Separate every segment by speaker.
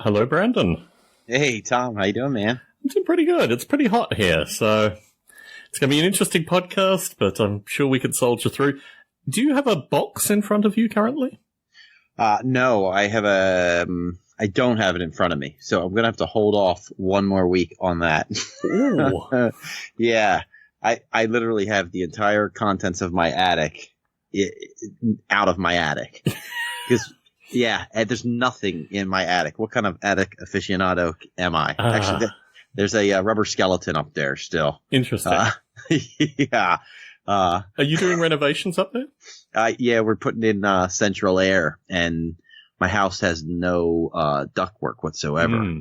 Speaker 1: Hello, Brandon.
Speaker 2: Hey, Tom. How you doing, man?
Speaker 1: I'm doing pretty good. It's pretty hot here, so it's going to be an interesting podcast, but I'm sure we can soldier through. Do you have a box in front of you currently?
Speaker 2: No, I don't have it in front of me, so I'm going to have to hold off one more week on that.
Speaker 1: Ooh.
Speaker 2: Yeah. I literally have the entire contents of my attic out of my attic. Because, yeah, there's nothing in my attic. What kind of attic aficionado am I? Actually, there's a rubber skeleton up there still.
Speaker 1: Interesting.
Speaker 2: Yeah.
Speaker 1: Are you doing renovations up there?
Speaker 2: Yeah, we're putting in central air, and my house has no ductwork whatsoever.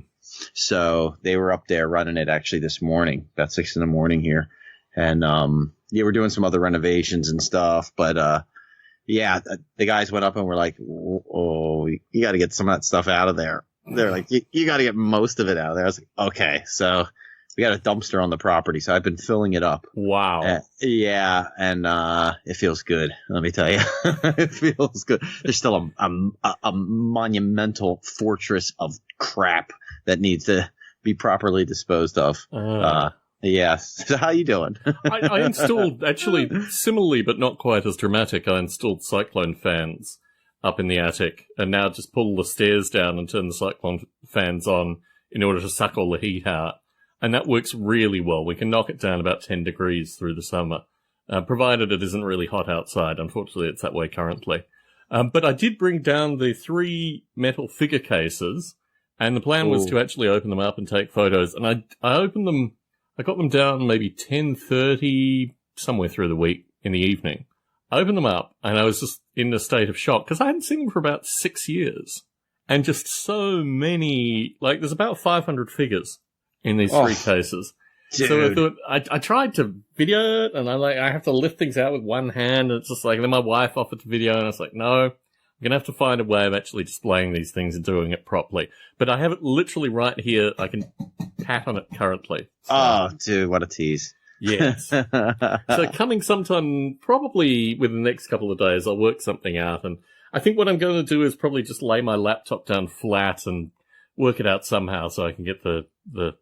Speaker 2: So they were up there running it actually this morning, about 6 a.m. here. And yeah, we're doing some other renovations and stuff. But yeah, the guys went up and were like, "Oh, you got to get some of that stuff out of there." They're like, "You got to get most of it out of there." I was like, "Okay." So we got a dumpster on the property, so I've been filling it up.
Speaker 1: Wow.
Speaker 2: Yeah, and it feels good. Let me tell you, it feels good. There's still a monumental fortress of crap that needs to be properly disposed of. Yes. So how you doing?
Speaker 1: I installed, actually, similarly but not quite as dramatic, I installed cyclone fans up in the attic, and now just pull the stairs down and turn the cyclone fans on in order to suck all the heat out. And that works really well. We can knock it down about 10 degrees through the summer, provided it isn't really hot outside. Unfortunately, it's that way currently. But I did bring down the 3 metal figure cases, and the plan was to actually open them up and take photos. And I opened them. I got them down maybe 10:30, somewhere through the week in the evening. I opened them up, and I was just in a state of shock, because I hadn't seen them for about 6 years. And just so many, like, there's about 500 figures in these 3 cases.
Speaker 2: Dude.
Speaker 1: So I thought, I tried to video it, and I have to lift things out with one hand, and it's just like, and then my wife offered to video, and I was like, no, I'm going to have to find a way of actually displaying these things and doing it properly. But I have it literally right here. I can pat on it currently. So,
Speaker 2: oh, dude, what a tease.
Speaker 1: Yes. So coming sometime, probably within the next couple of days, I'll work something out. And I think what I'm going to do is probably just lay my laptop down flat and work it out somehow so I can get the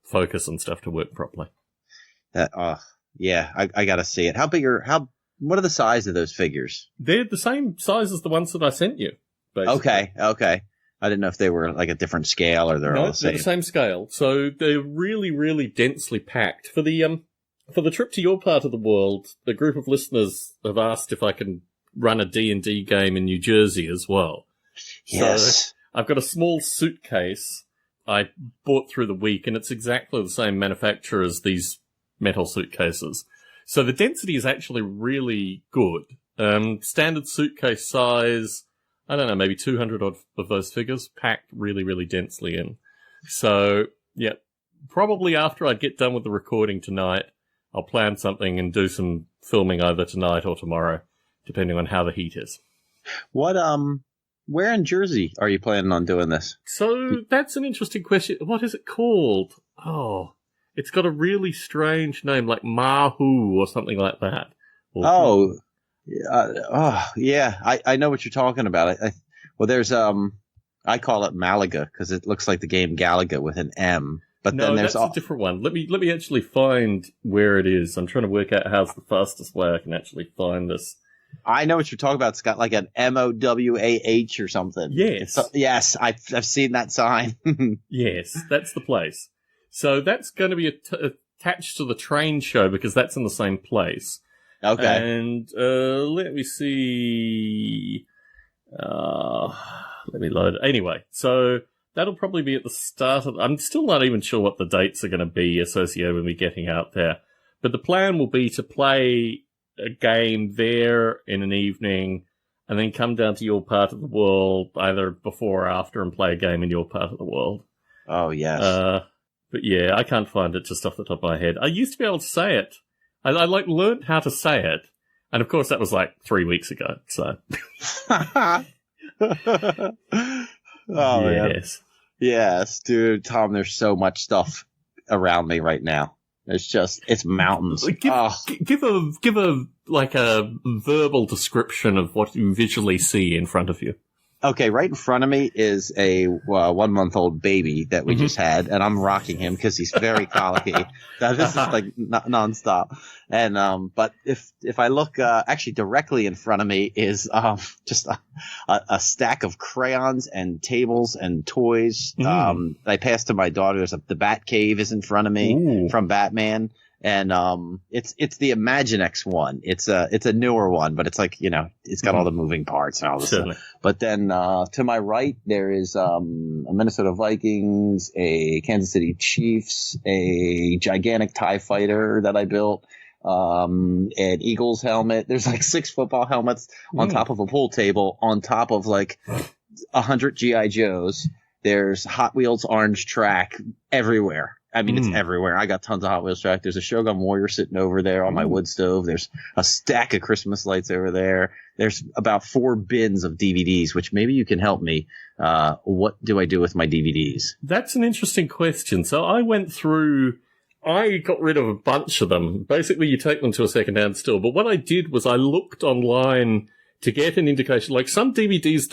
Speaker 1: focus and stuff to work properly.
Speaker 2: Yeah, I got to see it. What are the size of those figures?
Speaker 1: They're the same size as the ones that I sent you, basically.
Speaker 2: Okay. I didn't know if they were like a different scale or they're all the same.
Speaker 1: They're the same scale. So they're really, really densely packed. For the trip to your part of the world, a group of listeners have asked if I can run a D&D game in New Jersey as well.
Speaker 2: Yes.
Speaker 1: So I've got a small suitcase I bought through the week, and it's exactly the same manufacturer as these metal suitcases. So the density is actually really good. Standard suitcase size, I don't know, maybe 200 odd of those figures packed really, really densely in. So, yeah, probably after I get done with the recording tonight, I'll plan something and do some filming either tonight or tomorrow, depending on how the heat is.
Speaker 2: Where in Jersey are you planning on doing this?
Speaker 1: So that's an interesting question. What is it called? Oh, it's got a really strange name, like Mahwah or something like that.
Speaker 2: Yeah. I know what you're talking about. Well, there's I call it Malaga because it looks like the game Galaga with an M. But
Speaker 1: no,
Speaker 2: then there's
Speaker 1: that's a different one. Let me actually find where it is. I'm trying to work out how's the fastest way I can actually find this.
Speaker 2: I know what you're talking about. It's got like an MOWAH or something.
Speaker 1: Yes.
Speaker 2: Yes, I've seen that sign.
Speaker 1: Yes, that's the place. So that's going to be attached to the train show because that's in the same place.
Speaker 2: Okay.
Speaker 1: And let me see. Let me load it. Anyway, so that'll probably be at the start of... I'm still not even sure what the dates are going to be associated with me getting out there. But the plan will be to play a game there in an evening and then come down to your part of the world either before or after and play a game in your part of the world.
Speaker 2: Oh, yes.
Speaker 1: But yeah, I can't find it just off the top of my head. I used to be able to say it. I learned how to say it. And of course that was like 3 weeks ago, so...
Speaker 2: Oh,
Speaker 1: yes.
Speaker 2: Yes, dude, Tom, there's so much stuff around me right now. It's mountains.
Speaker 1: Give a verbal description of what you visually see in front of you.
Speaker 2: Okay, right in front of me is a 1-month-old baby that we just had, and I'm rocking him because he's very colicky. Now, this is like nonstop. And but if I look actually directly in front of me is just a stack of crayons and tables and toys. I passed to my daughter. The Bat Cave is in front of me from Batman. And it's the Imaginext one. It's a newer one, but it's like, it's got all the moving parts and all this stuff. But then to my right there is a Minnesota Vikings, a Kansas City Chiefs, a gigantic TIE fighter that I built, an Eagles helmet. There's like 6 football helmets on top of a pool table, on top of like 100 GI Joes. There's Hot Wheels orange track everywhere. I mean, it's everywhere. I got tons of Hot Wheels track. There's a Shogun Warrior sitting over there on my wood stove. There's a stack of Christmas lights over there. There's about 4 bins of DVDs, which maybe you can help me. What do I do with my DVDs?
Speaker 1: That's an interesting question. So I got rid of a bunch of them. Basically, you take them to a second-hand store. But what I did was I looked online to get an indication. Like, some DVDs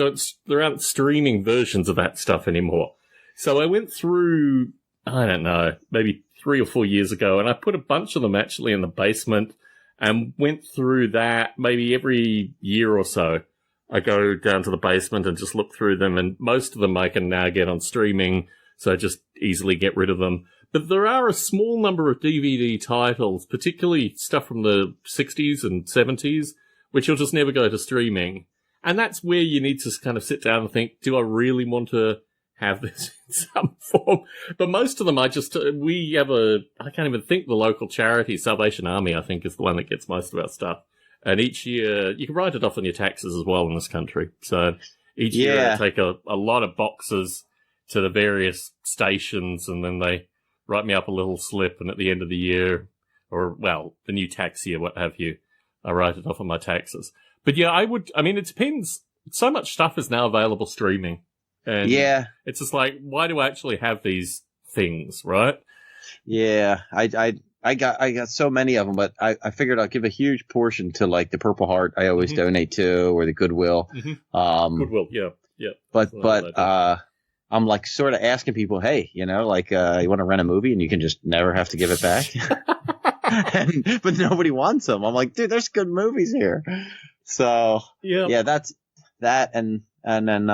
Speaker 1: there aren't streaming versions of that stuff anymore. So I went through, I don't know, maybe 3 or 4 years ago, and I put a bunch of them actually in the basement and went through that maybe every year or so. I go down to the basement and just look through them, and most of them I can now get on streaming, so I just easily get rid of them. But there are a small number of DVD titles, particularly stuff from the 60s and 70s, which will just never go to streaming. And that's where you need to kind of sit down and think, do I really want to have this in some form? But most of them I can't even think, the local charity, Salvation Army, I think, is the one that gets most of our stuff. And each year, you can write it off on your taxes as well in this country. So each year I take a lot of boxes to the various stations, and then they write me up a little slip, and at the end of the year, or, well, the new tax year, what have you, I write it off on my taxes. But yeah, it depends. So much stuff is now available streaming. And it's just like, why do I actually have these things, right?
Speaker 2: Yeah, I got so many of them, but I figured I'll give a huge portion to like the Purple Heart I always donate to, or the Goodwill.
Speaker 1: Goodwill, yeah.
Speaker 2: But I'm like sort of asking people, hey, you want to rent a movie and you can just never have to give it back. But nobody wants them. I'm like, dude, there's good movies here. So that's that. And then,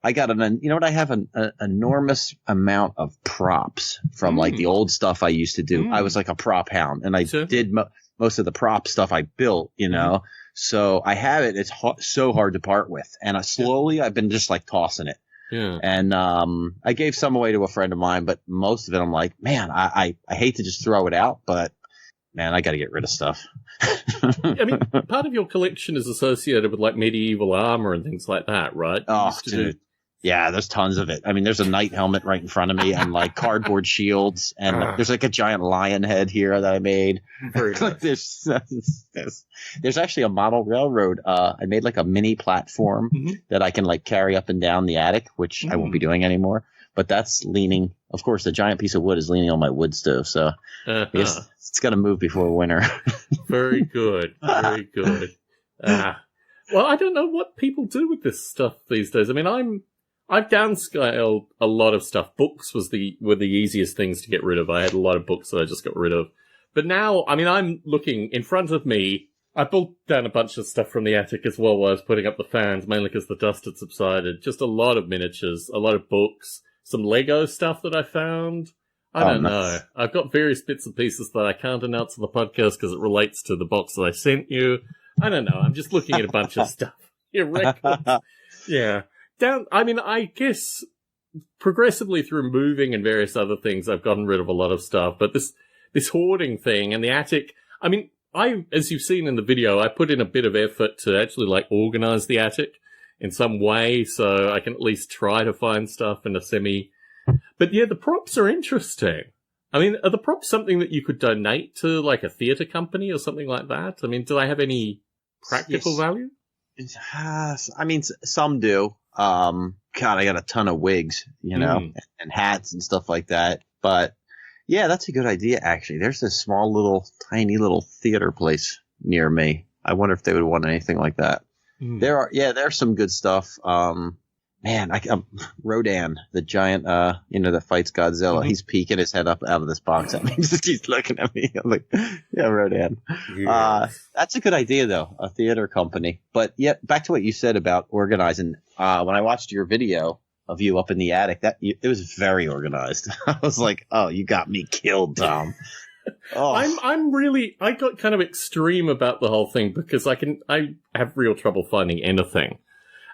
Speaker 2: I got I have an enormous amount of props from like the old stuff I used to do. I was like a prop hound, and I did most of the prop stuff I built, so I have it. It's so hard to part with. And I've been just like tossing it. Yeah. And I gave some away to a friend of mine, but most of it I'm like, man, I hate to just throw it out, but man, I got to get rid of stuff.
Speaker 1: I mean, part of your collection is associated with like medieval armor and things like that, right?
Speaker 2: Oh, dude. Yeah, there's tons of it. I mean, there's a knight helmet right in front of me, and like cardboard shields, and there's like a giant lion head here that I made. Like there's actually a model railroad. I made like a mini platform that I can like carry up and down the attic, which I won't be doing anymore. But that's leaning. Of course, the giant piece of wood is leaning on my wood stove, so I guess it's got to move before winter.
Speaker 1: Very good. Very good. Well, I don't know what people do with this stuff these days. I mean, I've downscaled a lot of stuff. Books were the easiest things to get rid of. I had a lot of books that I just got rid of. But now, I mean, I'm looking in front of me. I pulled down a bunch of stuff from the attic as well while I was putting up the fans, mainly because the dust had subsided. Just a lot of miniatures, a lot of books, some Lego stuff that I found. I don't know. I've got various bits and pieces that I can't announce on the podcast because it relates to the box that I sent you. I don't know. I'm just looking at a bunch of stuff. Your records. Yeah. I guess progressively through moving and various other things, I've gotten rid of a lot of stuff. But this hoarding thing and the attic, I mean, as you've seen in the video, I put in a bit of effort to actually like organize the attic in some way so I can at least try to find stuff in a semi. But yeah, the props are interesting. I mean, are the props something that you could donate to like a theater company or something like that? I mean, do they have any practical value?
Speaker 2: I mean, some do. God, I got a ton of wigs, and hats and stuff like that. But yeah, that's a good idea, actually. There's this tiny little theater place near me. I wonder if they would want anything like that. There's some good stuff. Man, Rodan, the giant, that fights Godzilla. Mm-hmm. He's peeking his head up out of this box at me. He's looking at me. I'm like, yeah, Rodan. Yes. That's a good idea, though, a theater company. But yeah, back to what you said about organizing. When I watched your video of you up in the attic, it was very organized. I was like, oh, you got me killed, Tom. Oh.
Speaker 1: I got kind of extreme about the whole thing because I have real trouble finding anything.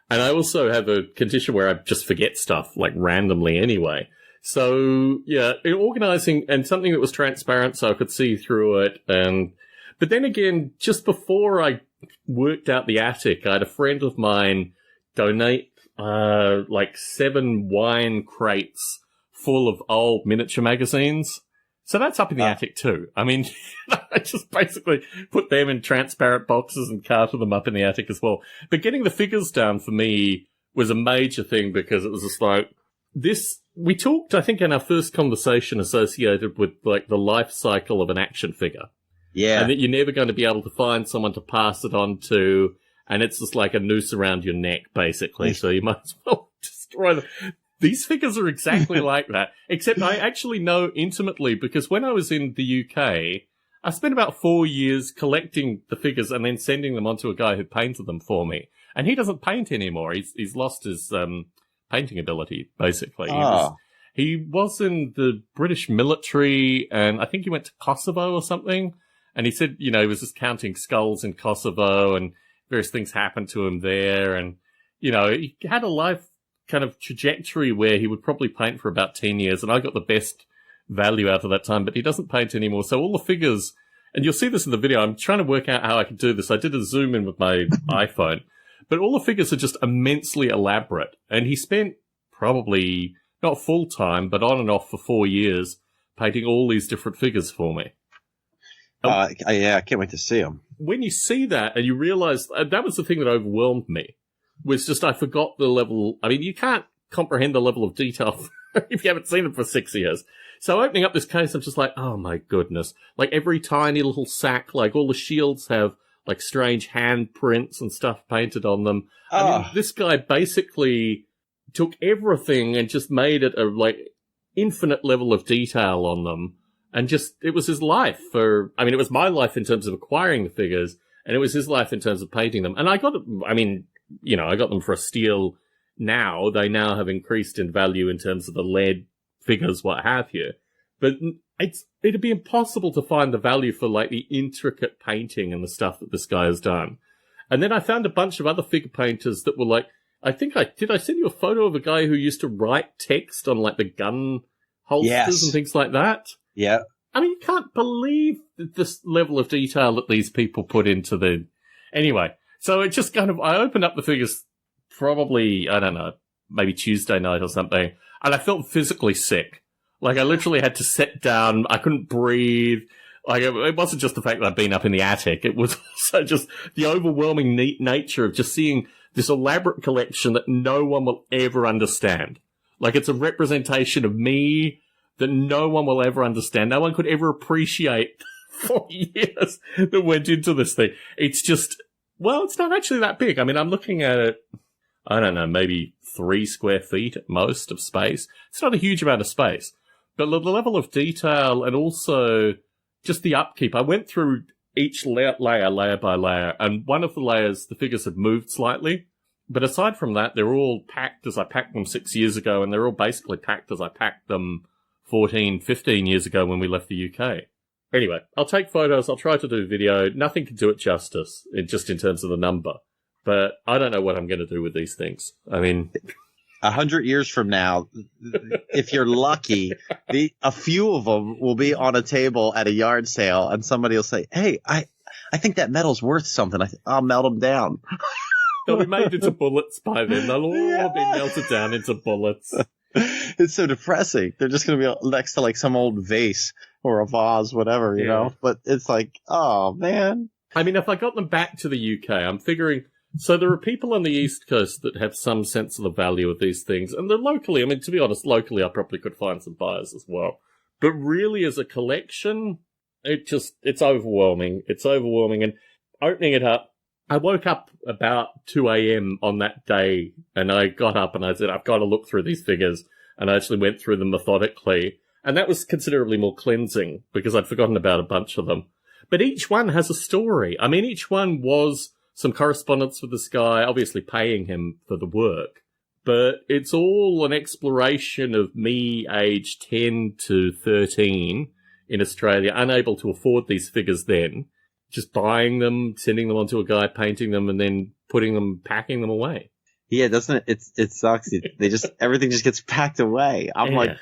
Speaker 1: And I also have a condition where I just forget stuff, like, randomly anyway. So, yeah, organizing and something that was transparent so I could see through it. But then again, just before I worked out the attic, I had a friend of mine donate, 7 wine crates full of old miniature magazines. So that's up in the attic too. I mean, I just basically put them in transparent boxes and carted them up in the attic as well. But getting the figures down for me was a major thing because it was just like we talked, I think, in our first conversation associated with like the life cycle of an action figure.
Speaker 2: Yeah.
Speaker 1: And that you're never going to be able to find someone to pass it on to. And it's just like a noose around your neck, basically. So you might as well destroy them. These figures are exactly like that, except I actually know intimately because when I was in the UK, I spent about 4 years collecting the figures and then sending them on to a guy who painted them for me. And he doesn't paint anymore. He's lost his painting ability, basically.
Speaker 2: Oh.
Speaker 1: He was in the British military, and I think he went to Kosovo or something. And he said, he was just counting skulls in Kosovo, and various things happened to him there. And, he had a life kind of trajectory where he would probably paint for about 10 years, and I got the best value out of that time, but he doesn't paint anymore. So all the figures, and you'll see this in the video, I'm trying to work out how I could do this. I did a zoom in with my iPhone, but all the figures are just immensely elaborate, and he spent probably not full time, but on and off for 4 years painting all these different figures for me.
Speaker 2: I can't wait to see them.
Speaker 1: When you see that and you realize that was the thing that overwhelmed me, was just I forgot the level. I mean, you can't comprehend the level of detail if you haven't seen them for 6 years. So opening up this case, I'm just like, oh my goodness. Like every tiny little sack, like all the shields have like strange handprints and stuff painted on them. I mean, this guy basically took everything and just made it a like infinite level of detail on them. And just, it was his life it was my life in terms of acquiring the figures, and it was his life in terms of painting them. And I got them for a steal now. They now have increased in value in terms of the lead figures, what have you. But it'd be impossible to find the value for like the intricate painting and the stuff that this guy has done. And then I found a bunch of other figure painters that were like, I send you a photo of a guy who used to write text on like the gun holsters and things like that.
Speaker 2: Yeah.
Speaker 1: I mean, you can't believe this level of detail that these people put into the... Anyway, so it just kind of... I opened up the figures probably, I don't know, maybe Tuesday night or something, and I felt physically sick. Like, I literally had to sit down. I couldn't breathe. Like, it wasn't just the fact that I'd been up in the attic. It was also just the overwhelming nature of just seeing this elaborate collection that no one will ever understand. Like, it's a representation of me that no one will ever understand. No one could ever appreciate 4 years that went into this thing. It's just, well, it's not actually that big. I mean, I'm looking at it, I don't know, maybe 3 square feet at most of space. It's not a huge amount of space. But the level of detail and also just the upkeep. I went through each layer by layer, and one of the layers, the figures had moved slightly. But aside from that, they're all packed as I packed them 6 years ago, and they're all basically packed as I packed them 14, 15 years ago when we left the UK. Anyway, I'll take photos, I'll try to do video. Nothing can do it justice, just in terms of the number. But I don't know what I'm going to do with these things. I mean...
Speaker 2: 100 years from now, if you're lucky, a few of them will be on a table at a yard sale, and somebody will say, hey, I think that metal's worth something. I'll melt them down.
Speaker 1: They'll be made into bullets by then. They'll all be melted down into bullets.
Speaker 2: It's so depressing. They're just going to be next to like some old vase or a vase, whatever, you know? But it's like, oh, man. I
Speaker 1: mean, if I got them back to the UK, I'm figuring... So there are people on the East Coast that have some sense of the value of these things. And they're locally, I mean, to be honest, locally I probably could find some buyers as well. But really, as a collection, it's overwhelming. It's overwhelming. And opening it up, I woke up about 2 a.m. on that day, and I got up and I said, I've got to look through these figures. And I actually went through them methodically. And that was considerably more cleansing because I'd forgotten about a bunch of them. But each one has a story. I mean, each one was some correspondence with this guy, obviously paying him for the work. But it's all an exploration of me, aged 10 to 13 in Australia, unable to afford these figures then, just buying them, sending them onto a guy, painting them, and then packing them away.
Speaker 2: Yeah, doesn't it? It sucks. Everything just gets packed away. I'm like,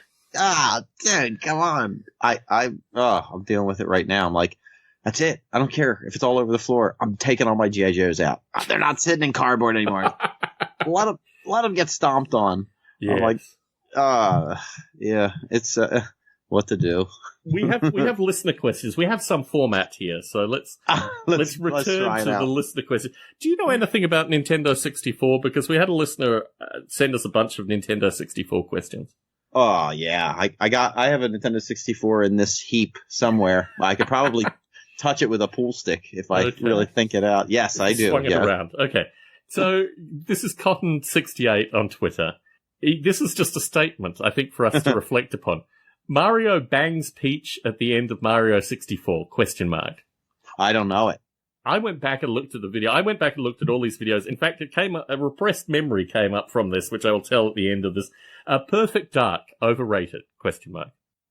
Speaker 2: dude, come on. I'm dealing with it right now. I'm like, that's it. I don't care if it's all over the floor. I'm taking all my G.I. Joes out. They're not sitting in cardboard anymore. Let them get stomped on. Yes. I'm like, yeah, it's what to do.
Speaker 1: We have listener questions. We have some format here, so let's return to the listener questions. Do you know anything about Nintendo 64? Because we had a listener send us a bunch of Nintendo 64 questions.
Speaker 2: Oh yeah, I have a Nintendo 64 in this heap somewhere. I could probably touch it with a pool stick if I really think it out. Yes, I do.
Speaker 1: Swung it around. Okay. So this is Cotton68 on Twitter. This is just a statement, I think, for us to reflect upon. Mario bangs Peach at the end of Mario 64, ?
Speaker 2: I don't know it.
Speaker 1: I went back and looked at the video. I went back and looked at all these videos. In fact, it came up, a repressed memory came up from this, which I will tell at the end of this. Perfect Dark, overrated? ?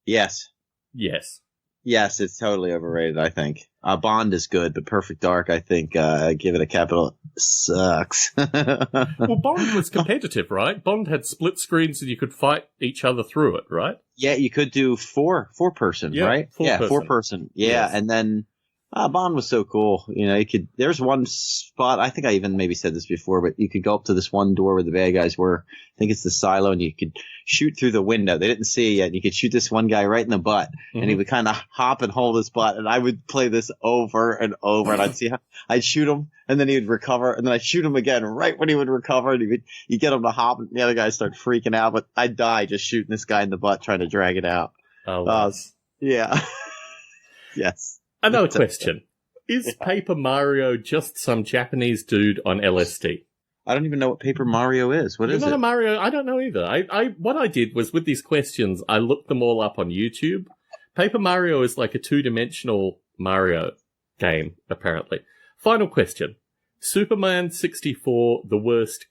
Speaker 2: Yes.
Speaker 1: Yes.
Speaker 2: Yes, it's totally overrated, I think. Bond is good, but Perfect Dark, I think, give it a capital, sucks.
Speaker 1: Well, Bond was competitive, right? Bond had split screens and you could fight each other through it, right?
Speaker 2: Yeah, you could do four person, right? Four person. Yeah, yes. And then Bond was so cool. You know, there's one spot, I think I even maybe said this before, but you could go up to this one door where the bad guys were. I think it's the silo, and you could shoot through the window. They didn't see it yet. And you could shoot this one guy right in the butt, and he would kind of hop and hold his butt. And I would play this over and over, and I'd shoot him, and then he would recover, and then I'd shoot him again right when he would recover, and you get him to hop, and the other guys start freaking out. But I'd die just shooting this guy in the butt, trying to drag it out.
Speaker 1: Oh,
Speaker 2: yeah. Yes.
Speaker 1: Another question. Is Paper Mario just some Japanese dude on LSD?
Speaker 2: I don't even know what Paper Mario is. What is it?
Speaker 1: Mario? I don't know either. What I did was, with these questions, I looked them all up on YouTube. Paper Mario is like a two-dimensional Mario game, apparently. Final question. Superman 64, the worst? ?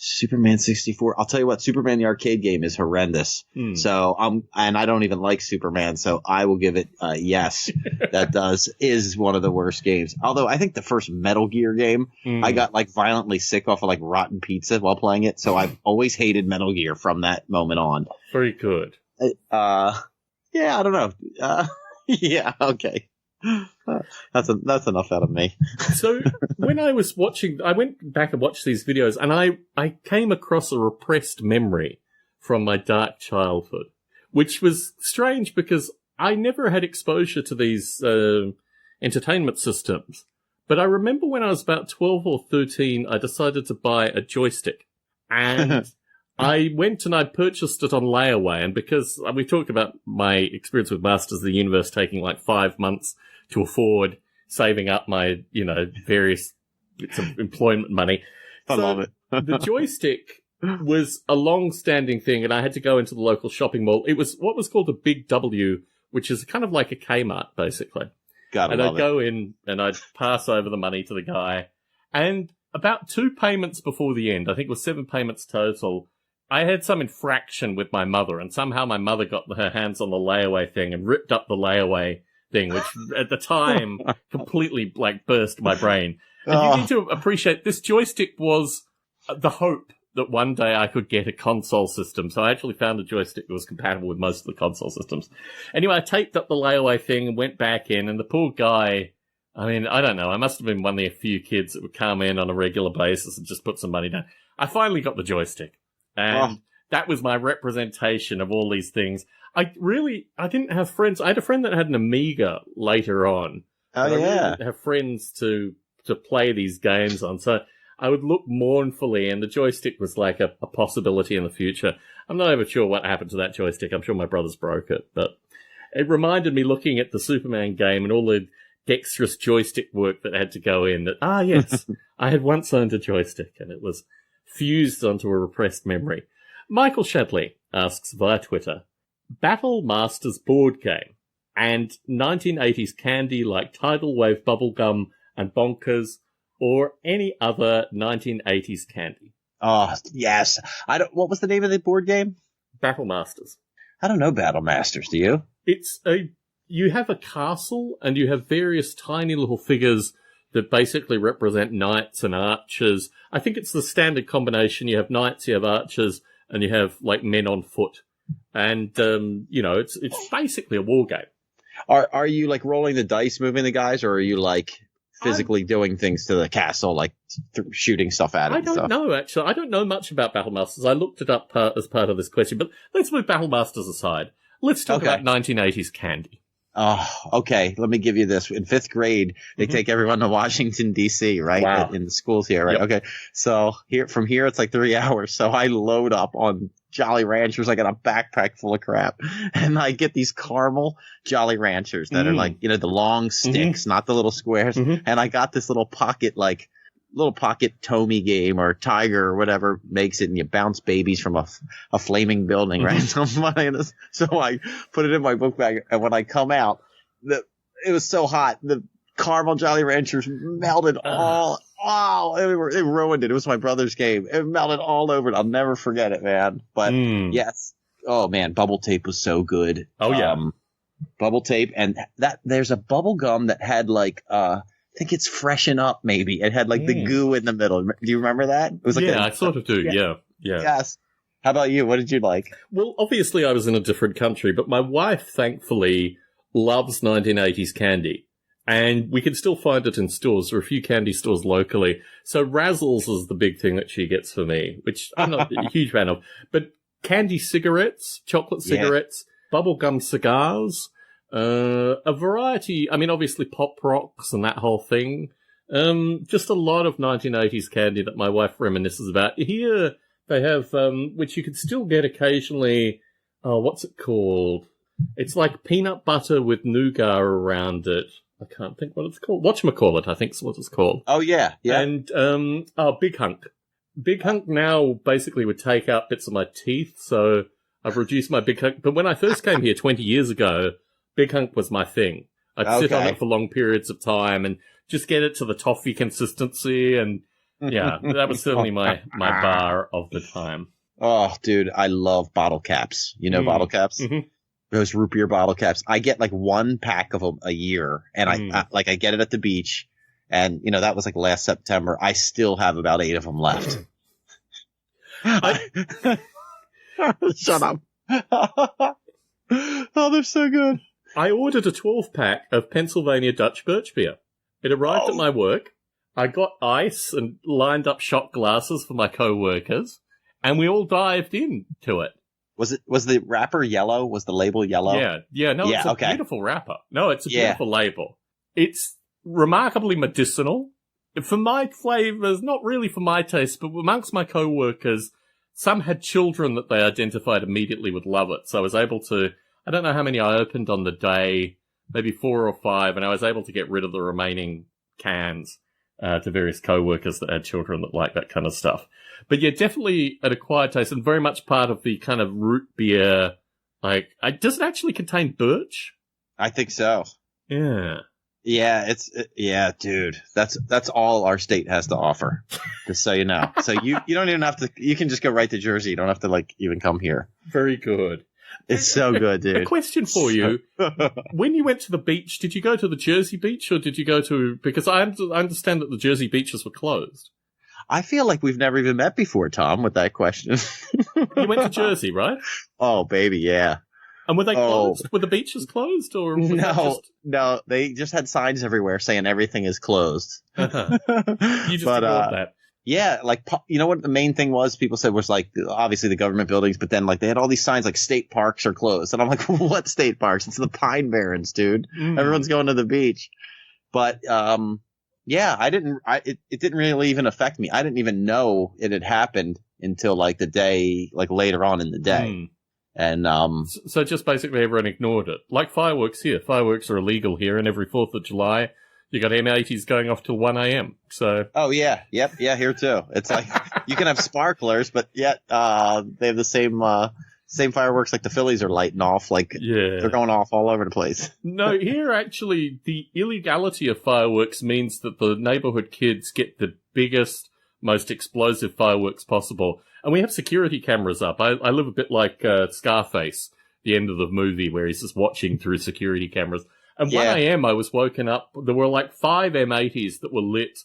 Speaker 2: Superman 64. I'll tell you what, Superman the arcade game is horrendous. So and I don't even like Superman, so I will give it yes. That is one of the worst games. Although I think the first Metal Gear game, I got like violently sick off of like rotten pizza while playing it. So I've always hated Metal Gear from that moment on.
Speaker 1: Very good.
Speaker 2: Yeah, I don't know. Yeah, okay. That's enough out of me.
Speaker 1: So when I was watching, I went back and watched these videos, and I came across a repressed memory from my dark childhood, which was strange because I never had exposure to these entertainment systems. But I remember when I was about 12 or 13, I decided to buy a joystick, and I went and I purchased it on layaway. And because we talked about my experience with Masters of the Universe taking like 5 months to afford, saving up my, various bits of employment money.
Speaker 2: I love it.
Speaker 1: The joystick was a long-standing thing, and I had to go into the local shopping mall. It was what was called a Big W, which is kind of like a Kmart, basically. And I'd go in and I'd pass over the money to the guy. And about 2 payments before the end, I think it was 7 payments total, I had some infraction with my mother, and somehow my mother got her hands on the layaway thing and ripped up the layaway thing, which at the time completely burst my brain. And you need to appreciate this joystick was the hope that one day I could get a console system. So I actually found a joystick that was compatible with most of the console systems. Anyway, I taped up the layaway thing and went back in, and the poor guy, I mean, I don't know, I must have been one of the few kids that would come in on a regular basis and just put some money down. I finally got the joystick. And that was my representation of all these things. I didn't have friends. I had a friend that had an Amiga later on.
Speaker 2: Oh, yeah.
Speaker 1: I really didn't have friends to play these games on. So I would look mournfully, and the joystick was like a possibility in the future. I'm not even sure what happened to that joystick. I'm sure my brothers broke it. But it reminded me, looking at the Superman game and all the dexterous joystick work that had to go in. That yes, I had once owned a joystick, and it was fused onto a repressed memory. Michael Shadley asks via Twitter, Battle Masters board game and 1980s candy like Tidal Wave bubblegum and Bonkers, or any other 1980s candy.
Speaker 2: Oh, yes. What was the name of the board game?
Speaker 1: Battle Masters.
Speaker 2: I don't know Battle Masters, do you?
Speaker 1: You have a castle and you have various tiny little figures that basically represent knights and archers. I think it's the standard combination. You have knights, you have archers, and you have like men on foot. And, it's basically a war game.
Speaker 2: Are you like rolling the dice, moving the guys, or are you like physically doing things to the castle, like shooting stuff at it?
Speaker 1: I don't know, actually. I don't know much about Battle Masters. I looked it up as part of this question, but let's move Battle Masters aside. Let's talk about 1980s candy.
Speaker 2: Oh, okay. Let me give you this. In 5th grade, they take everyone to Washington, D.C., right?
Speaker 1: Wow.
Speaker 2: In the schools here, right? Yep. Okay. So from here, it's like 3 hours. So I load up on Jolly Ranchers. I got a backpack full of crap. And I get these caramel Jolly Ranchers that are like, the long sticks, not the little squares. And I got this little pocket Tomy game or Tiger or whatever makes it, and you bounce babies from a flaming building, right? So I put it in my book bag, and when I come out, it was so hot, the caramel Jolly Ranchers melted all. Wow, it ruined it. It was my brother's game. It melted all over it. I'll never forget it, man. But yes, oh man, bubble tape was so good.
Speaker 1: Oh yeah,
Speaker 2: bubble tape, and there's a bubble gum that had like I think it's Freshen Up, maybe. It had like the goo in the middle. Do you remember that? It was like
Speaker 1: I sort of do. Yeah.
Speaker 2: Yes. How about you? What did you like?
Speaker 1: Well, obviously I was in a different country, but my wife, thankfully, loves 1980s candy. And we can still find it in stores. There are a few candy stores locally. So Razzles is the big thing that she gets for me, which I'm not a huge fan of. But candy cigarettes, chocolate cigarettes, bubblegum cigars, a variety. I mean, obviously Pop Rocks and that whole thing. Just a lot of 1980s candy that my wife reminisces about. Here they have, which you can still get occasionally. What's it called? It's like peanut butter with nougat around it. I can't think what it's called. Whatchamacallit, I think is what it's called.
Speaker 2: Oh, yeah.
Speaker 1: And, Big Hunk. Big Hunk now basically would take out bits of my teeth, so I've reduced my Big Hunk. But when I first came here 20 years ago, Big Hunk was my thing. I'd sit on it for long periods of time and just get it to the toffee consistency, and that was certainly my bar of the time.
Speaker 2: Oh, dude, I love bottle caps. You know bottle caps? Mm-hmm. Those root beer bottle caps. I get like 1 pack of them a year, and I get it at the beach, and that was like last September. I still have about 8 of them left. Shut up. Oh, they're so good.
Speaker 1: I ordered a 12-pack of Pennsylvania Dutch Birch beer. It arrived at my work. I got ice and lined up shot glasses for my co-workers, and we all dived into it.
Speaker 2: Was the wrapper yellow? Was the label yellow?
Speaker 1: It's a beautiful wrapper. No, it's a beautiful label. It's remarkably medicinal. For my flavors, not really for my taste, but amongst my co-workers, some had children that they identified immediately would love it. So I was able to, I don't know how many I opened on the day, maybe 4 or 5, and I was able to get rid of the remaining cans to various co-workers that had children that like that kind of stuff. But yeah, definitely an acquired taste and very much part of the kind of root beer. Like, does it actually contain birch?
Speaker 2: I think so.
Speaker 1: Yeah.
Speaker 2: Yeah, dude. That's all our state has to offer. Just so you know. So you don't even have to. You can just go right to Jersey. You don't have to like even come here.
Speaker 1: Very good.
Speaker 2: It's so good, dude.
Speaker 1: A question for you. When you went to the beach, did you go to the Jersey beach or did you go to... Because I understand that the Jersey beaches were closed.
Speaker 2: I feel like we've never even met before, Tom, with that question.
Speaker 1: You went to Jersey, right?
Speaker 2: Oh, baby, yeah.
Speaker 1: And were they closed? Were the beaches closed? Or
Speaker 2: No, they just had signs everywhere saying everything is closed.
Speaker 1: You just ignored that.
Speaker 2: Yeah, like, what the main thing was, people said was like, obviously the government buildings, but then like they had all these signs like state parks are closed. And I'm like, what state parks? It's the Pine Barrens, dude. Everyone's going to the beach. But, yeah, it didn't really even affect me. I didn't even know it had happened until like the day, like later on in the day. And
Speaker 1: so just basically everyone ignored it. Like fireworks here. Fireworks are illegal here, and every 4th of July, you got M80s going off till 1 a.m. So.
Speaker 2: Oh, yeah. Yep. Yeah, here too. It's like you can have sparklers, but yet they have the same fireworks like the Phillies are lighting off. Like, they're going off all over the place.
Speaker 1: No, here actually, the illegality of fireworks means that the neighborhood kids get the biggest, most explosive fireworks possible. And we have security cameras up. I live a bit like Scarface, the end of the movie, where he's just watching through security cameras. And 1 a.m. I was woken up. There were like 5 M80s that were lit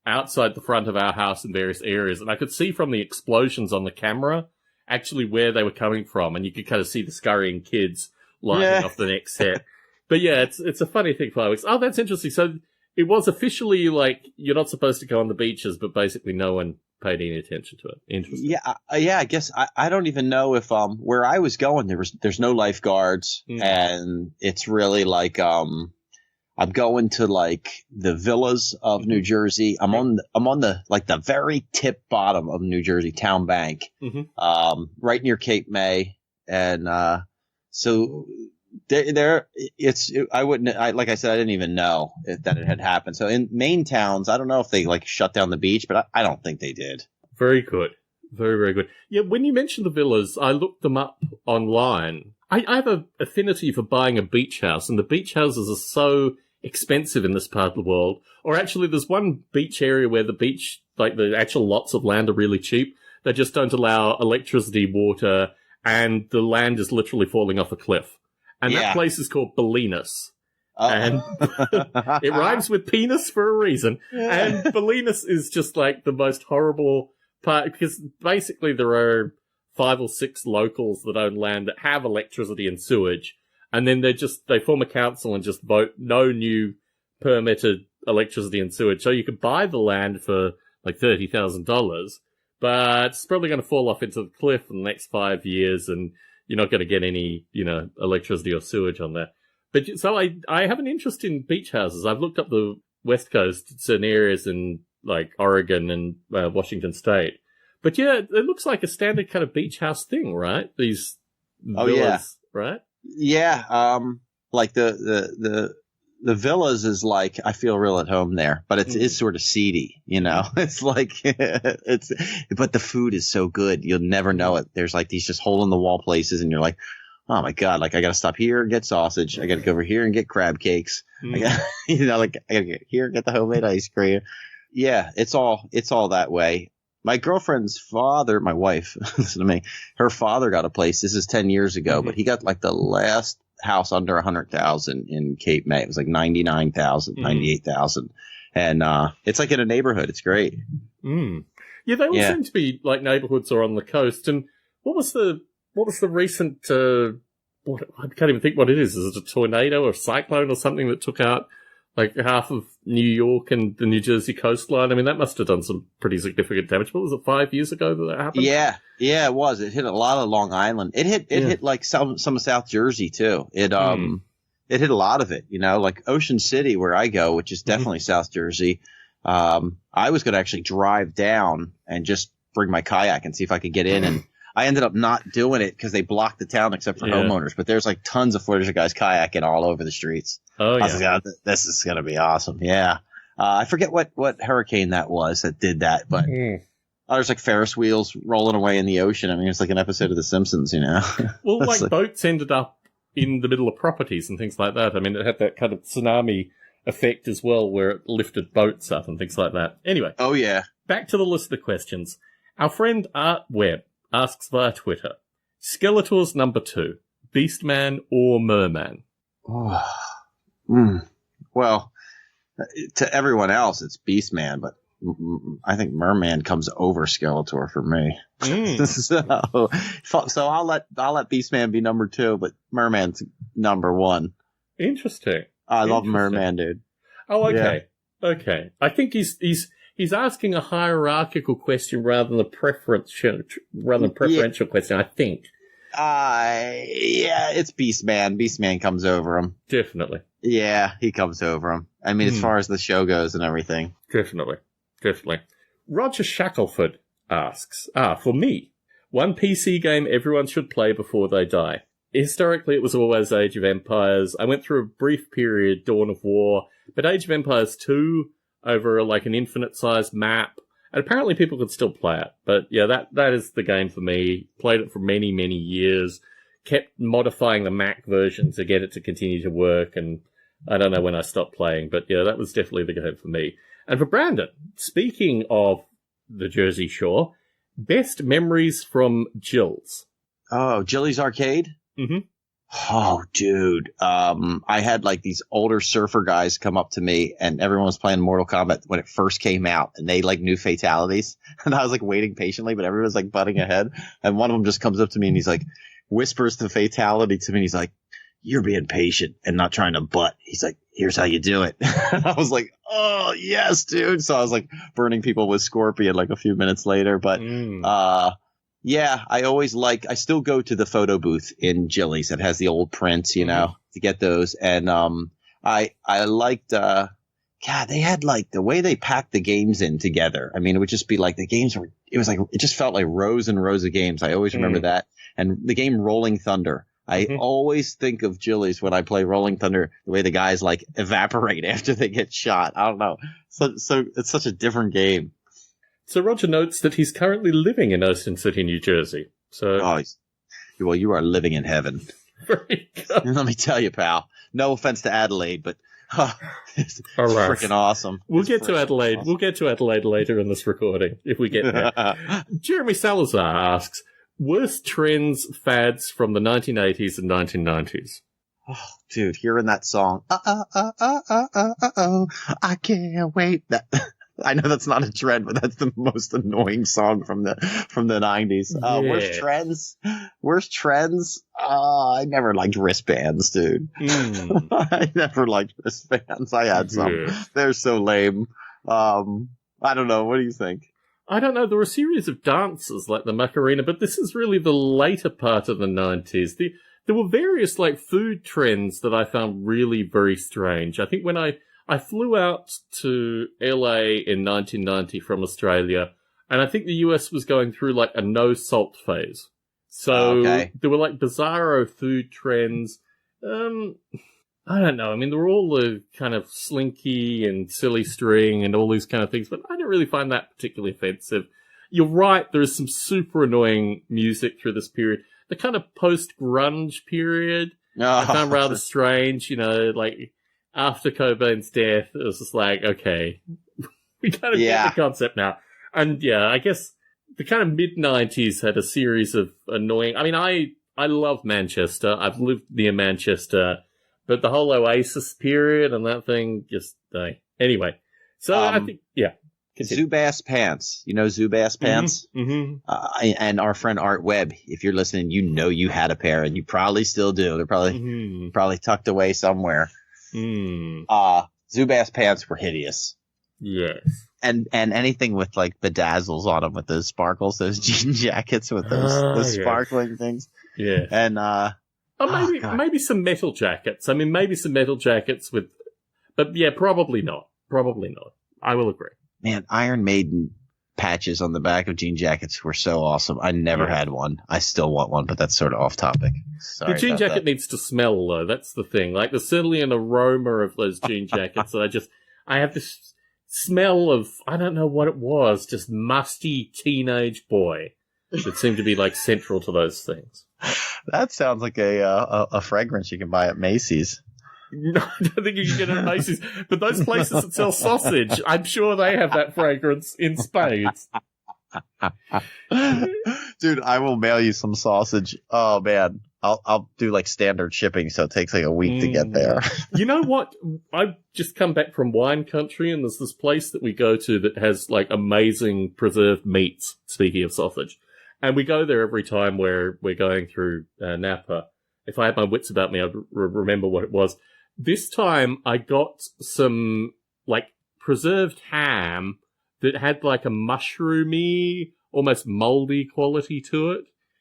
Speaker 1: outside the front of our house in various areas. And I could see from the explosions on the camera actually where they were coming from. And you could kind of see the scurrying kids lighting off the next set. But yeah, it's a funny thing, fireworks. Oh, that's interesting. So it was officially like you're not supposed to go on the beaches, but basically no one paid any attention to it. Interesting.
Speaker 2: Yeah, I guess I don't even know if where I was going there's no lifeguards, and it's really like I'm going to like the villas of New Jersey. I'm on the like the very tip bottom of New Jersey, Town Bank, right near Cape May, and so like I said, I didn't even know that it had happened. So in main towns, I don't know if they like shut down the beach, but I don't think they did.
Speaker 1: Very good. Very, very good. Yeah, when you mentioned the villas, I looked them up online. I have an affinity for buying a beach house, and the beach houses are so expensive in this part of the world. Or actually, there's one beach area where the beach, like the actual lots of land are really cheap. They just don't allow electricity, water, and the land is literally falling off a cliff. And that place is called Bolinas. And it rhymes with penis for a reason. And Bolinas is just like the most horrible part, because basically there are 5 or 6 locals that own land that have electricity and sewage. And then they form a council and just vote no new permitted electricity and sewage. So you could buy the land for like $30,000, but it's probably going to fall off into the cliff in the next 5 years, and you're not going to get any, electricity or sewage on that. But so I have an interest in beach houses. I've looked up the West Coast, certain areas in like Oregon and Washington State. But yeah, it looks like a standard kind of beach house thing, right? These villas, right? Yeah.
Speaker 2: Like the villas is like, I feel real at home there, but it's sort of seedy, It's like, but the food is so good. You'll never know it. There's like these just hole in the wall places, and you're like, oh my God, like I got to stop here and get sausage. I got to go over here and get crab cakes. I got, like I got to get here and get the homemade ice cream. Yeah, it's all that way. My girlfriend's father, my wife, listen to me, her father got a place. This is 10 years ago, but he got like the last house under 100,000 in Cape May. It was like 99,000, 98,000. And it's like in a neighborhood. It's great.
Speaker 1: Yeah, they all seem to be like neighborhoods or on the coast. And what was the recent I can't even think what it is. Is it a tornado or a cyclone or something that took out like half of New York and the New Jersey coastline? I mean, that must have done some pretty significant damage. What was it, 5 years ago that happened? Yeah, it was. It hit a lot of Long Island. It hit like some of South Jersey too. It hit a lot of it, like Ocean City where I go, which is definitely South Jersey. I was going to actually drive down and just bring my kayak and see if I could get in, and I ended up not doing it because they blocked the town except for homeowners. But there's like tons of footage of guys kayaking all over the streets. Oh, yeah. I was like, this is going to be awesome. Yeah. I forget what hurricane that was that did that, but there's like Ferris wheels rolling away in the ocean. I mean, it's like an episode of The Simpsons, Well, like boats ended up in the middle of properties and things like that. I mean, it had that kind of tsunami effect as well, where it lifted boats up and things like that. Anyway.
Speaker 2: Oh, yeah.
Speaker 1: Back to the list of questions. Our friend Art Webb asks via Twitter, Skeletor's number 2, Beastman or Merman?
Speaker 2: Well, to everyone else, it's Beastman, but I think Merman comes over Skeletor for me. So I'll let Beastman be number 2, but Merman's number 1.
Speaker 1: Interesting.
Speaker 2: I love Merman, dude.
Speaker 1: Oh, okay. Yeah. Okay. I think he's asking a hierarchical question rather than a preferential question, I think.
Speaker 2: It's Beastman. Beastman comes over him.
Speaker 1: Definitely.
Speaker 2: Yeah, he comes over him. I mean, as far as the show goes and everything.
Speaker 1: Definitely. Roger Shackelford asks, for me, One PC game everyone should play before they die. Historically, it was always Age of Empires. I went through a brief period, Dawn of War, but Age of Empires 2 over like an infinite-sized map. And apparently people could still play it. But yeah, that is the game for me. Played it for many, many years. Kept modifying the Mac version to get it to continue to work. And I don't know when I stopped playing. But yeah, that was definitely the game for me. And for Brandon, speaking of the Jersey Shore, best memories from Jill's.
Speaker 2: Oh, Jilly's Arcade?
Speaker 1: Mm-hmm.
Speaker 2: Oh, dude. I had like these older surfer guys come up to me and everyone was playing Mortal Kombat when it first came out and they like knew fatalities. And I was like waiting patiently, but everyone's like butting ahead. And one of them just comes up to me and he's like, whispers the fatality to me. And he's like, you're being patient and not trying to butt. He's like, here's how you do it. And I was like, oh, yes, dude. So I was like burning people with Scorpion like a few minutes later. But, yeah, I still go to the photo booth in Jilly's that has the old prints, you know, to get those. And I liked, they had like the way they packed the games in together. I mean, it would just be like it just felt like rows and rows of games. I always remember that. And the game Rolling Thunder. I always think of Jilly's when I play Rolling Thunder, the way the guys like evaporate after they get shot. I don't know. So it's such a different game.
Speaker 1: So Roger notes that he's currently living in Ocean City, New Jersey. So,
Speaker 2: well, you are living in heaven.
Speaker 1: Very good.
Speaker 2: Let me tell you, pal. No offense to Adelaide, but it's freaking awesome.
Speaker 1: We'll get to Adelaide. Awesome. We'll get to Adelaide later in this recording if we get there. Jeremy Salazar asks, worst trends, fads from the 1980s and 1990s.
Speaker 2: Oh, dude, hearing that song, I can't wait. I know that's not a trend, but that's the most annoying song from the 90s. Worst trends? I never liked wristbands, dude. I never liked wristbands. I had some. Yeah. They're so lame. I don't know. What do you think?
Speaker 1: I don't know. There were a series of dances like the Macarena, but this is really the later part of the 90s. There were various like food trends that I found really very strange. I think when I flew out to LA in 1990 from Australia, and I think the US was going through like a no salt phase. So there were like bizarro food trends. I don't know. I mean, there were all the kind of slinky and silly string and all these kind of things, but I don't really find that particularly offensive. You're right. There is some super annoying music through this period. The kind of post-grunge period I found rather strange, you know, like after Cobain's death, it was just like, okay, we kind of get the concept now. And yeah, I guess the kind of mid-90s had a series of annoying... I mean, I love Manchester. I've lived near Manchester, but the whole Oasis period and that thing just... anyway, so I think, continue.
Speaker 2: Zubaz Pants. You know Zubaz Pants? Mm-hmm. And our friend Art Webb, if you're listening, you know you had a pair, and you probably still do. They're probably tucked away somewhere. Zubaz Pants were hideous.
Speaker 1: Yes.
Speaker 2: And anything with like bedazzles on them, with those sparkles, those jean jackets with those sparkling things.
Speaker 1: Yeah.
Speaker 2: And
Speaker 1: maybe some metal jackets. I mean, maybe some metal jackets with, but yeah, probably not. Probably not. I will agree.
Speaker 2: Man, Iron Maiden patches on the back of jean jackets were so awesome. I never had one. I still want one, but that's sort of off topic. Sorry,
Speaker 1: the jean jacket needs to smell, though. That's the thing. Like, there's certainly an aroma of those jean jackets that I have this smell of, I don't know what it was, just musty teenage boy that seemed to be, like, central to those things.
Speaker 2: That sounds like a fragrance you can buy at Macy's.
Speaker 1: No, I don't think you can get it at Macy's. But those places that sell sausage, I'm sure they have that fragrance in spades.
Speaker 2: Dude, I will mail you some sausage. Oh, man. I'll do like standard shipping, so it takes like a week to get there.
Speaker 1: You know what? I've just come back from wine country, and there's this place that we go to that has like amazing preserved meats, speaking of sausage. And we go there every time we're going through Napa. If I had my wits about me, I'd remember what it was. This time I got some like preserved ham that had like a mushroomy, almost moldy quality to it.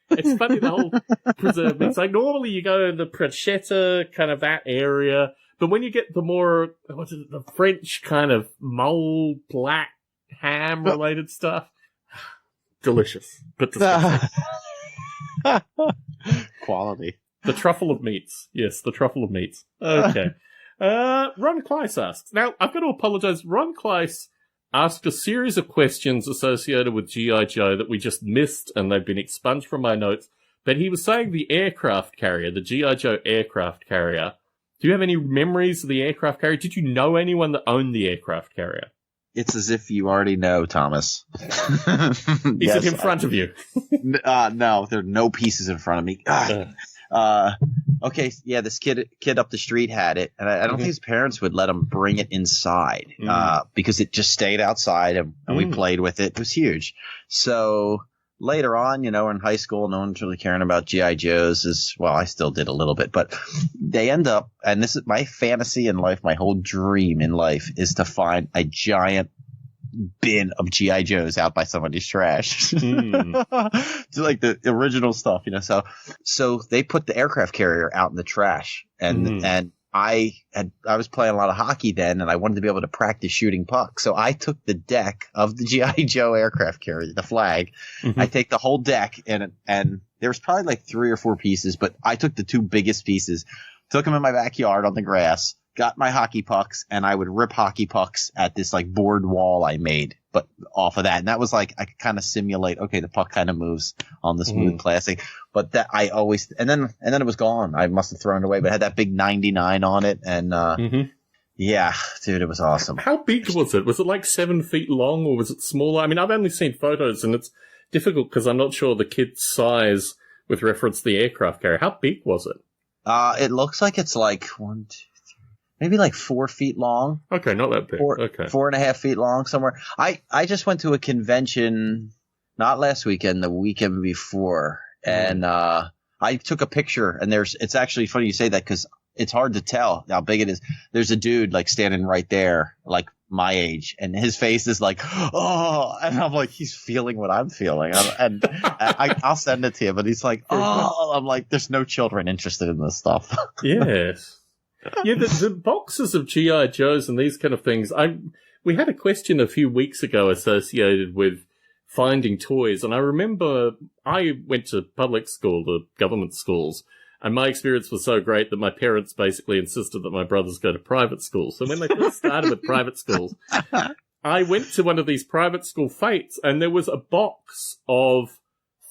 Speaker 1: It's funny, the whole preserved meats. Like normally you go in the prosciutto, kind of that area, but when you get the more, the French kind of mole, black ham related stuff, delicious, but disgusting.
Speaker 2: Quality.
Speaker 1: The truffle of meats. Yes, the truffle of meats. Okay. Ron Kleiss asks. Now, I've got to apologize. Ron Kleiss asked a series of questions associated with G.I. Joe that we just missed, and they've been expunged from my notes. But he was saying the aircraft carrier, the G.I. Joe aircraft carrier. Do you have any memories of the aircraft carrier? Did you know anyone that owned the aircraft carrier?
Speaker 2: It's as if you already know, Thomas.
Speaker 1: Is it in front of you?
Speaker 2: No, there are no pieces in front of me. Okay, yeah, this kid up the street had it, and I don't think his parents would let him bring it inside because it just stayed outside, and we played with it. It was huge. So later on, in high school, no one's really caring about G.I. Joes. I still did a little bit, but they end up, and this is my fantasy in life, my whole dream in life is to find a giant bin of G.I. Joes out by somebody's trash. Like the original stuff, So they put the aircraft carrier out in the trash, and I was playing a lot of hockey then, and I wanted to be able to practice shooting pucks. So I took the deck of the G.I. Joe aircraft carrier, the flag. I take the whole deck, and there was probably like 3 or 4 pieces, but I took the 2 biggest pieces, took them in my backyard on the grass, got my hockey pucks, and I would rip hockey pucks at this like board wall I made, but off of that. And that was like, I could kind of simulate, okay, the puck kind of moves on the smooth plastic, but that I always, and then it was gone. I must have thrown it away, but it had that big 99 on it. And, yeah, dude, it was awesome.
Speaker 1: How big was it? Was it like 7 feet long, or was it smaller? I mean, I've only seen photos, and it's difficult because I'm not sure the kid's size with reference to the aircraft carrier. How big was it?
Speaker 2: It looks like it's like maybe like 4 feet long.
Speaker 1: Okay, not that big. Okay.
Speaker 2: 4.5 feet long somewhere. I just went to a convention, not last weekend, the weekend before, and I took a picture. And it's actually funny you say that because it's hard to tell how big it is. There's a dude like standing right there, like my age, and his face is like, oh, and I'm like, he's feeling what I'm feeling, and I'll send it to you. But he's like, oh, I'm like, there's no children interested in this stuff.
Speaker 1: Yes. Yeah, the boxes of G.I. Joes and these kind of things, we had a question a few weeks ago associated with finding toys, and I remember I went to public school, the government schools, and my experience was so great that my parents basically insisted that my brothers go to private schools. So when they first started with private schools, I went to one of these private school fates, and there was a box of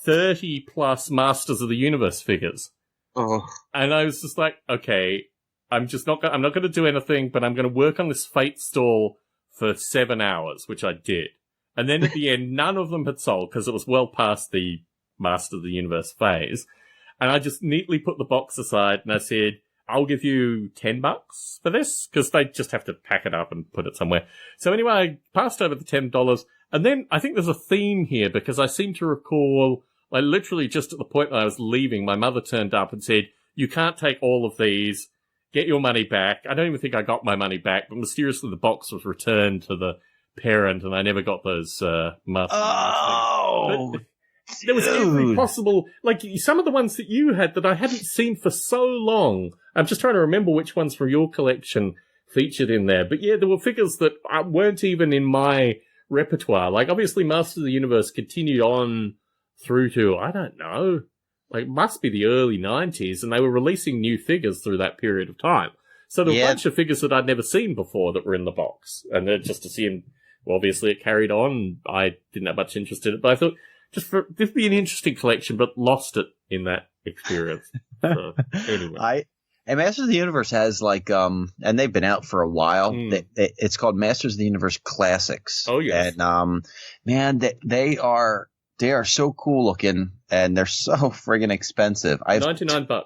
Speaker 1: 30-plus Masters of the Universe figures.
Speaker 2: Oh.
Speaker 1: And I was just like, okay, I'm not going to do anything, but I'm going to work on this fate stall for 7 hours, which I did. And then at the end, none of them had sold because it was well past the Master of the Universe phase. And I just neatly put the box aside and I said, I'll give you $10 for this, because they just have to pack it up and put it somewhere. So anyway, I passed over the $10. And then I think there's a theme here, because I seem to recall, like literally just at the point that I was leaving, my mother turned up and said, you can't take all of these. Get your money back. I don't even think I got my money back, but mysteriously the box was returned to the parent, and I never got those Masters.
Speaker 2: Oh,
Speaker 1: there was every possible, like some of the ones that you had that I hadn't seen for so long. I'm just trying to remember which ones from your collection featured in there. But yeah, there were figures that weren't even in my repertoire. Like obviously Masters of the Universe continued on through to, I don't know, like, must be the early 90s, and they were releasing new figures through that period of time. So there were a bunch of figures that I'd never seen before that were in the box. And then just assumed, well, obviously it carried on. I didn't have much interest in it, but I thought, this would be an interesting collection, but lost it in that experience. So, anyway.
Speaker 2: And Masters of the Universe has, like, and they've been out for a while. It's called Masters of the Universe Classics.
Speaker 1: Oh, yes.
Speaker 2: And, man, they are so cool looking, and they're so friggin' expensive.
Speaker 1: $99.
Speaker 2: Oh,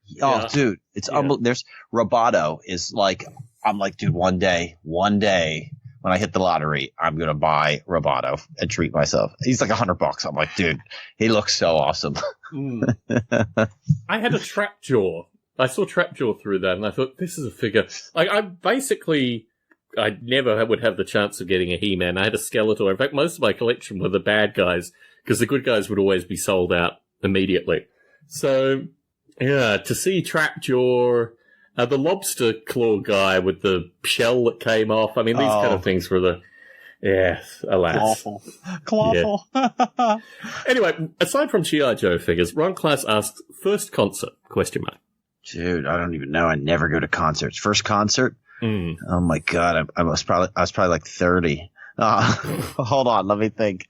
Speaker 2: yeah. Dude, it's unbelievable. There's Roboto is like, I'm like, dude, one day when I hit the lottery, I'm going to buy Roboto and treat myself. He's like $100. I'm like, dude, he looks so awesome.
Speaker 1: I had a Trapjaw. I saw Trapjaw through that, and I thought, this is a figure. Like, I never would have the chance of getting a He-Man. I had a Skeletor. In fact, most of my collection were the bad guys, because the good guys would always be sold out immediately. So, yeah, to see Trapjaw, the lobster claw guy with the shell that came off, I mean, these kind of things were Yes, alas.
Speaker 2: Clawful.
Speaker 1: Yeah. Anyway, aside from G.I. Joe figures, Ron Class asks, first concert, ?
Speaker 2: Dude, I don't even know. I never go to concerts. First concert?
Speaker 1: Mm.
Speaker 2: Oh my God. I was probably like 30. Hold on. Let me think.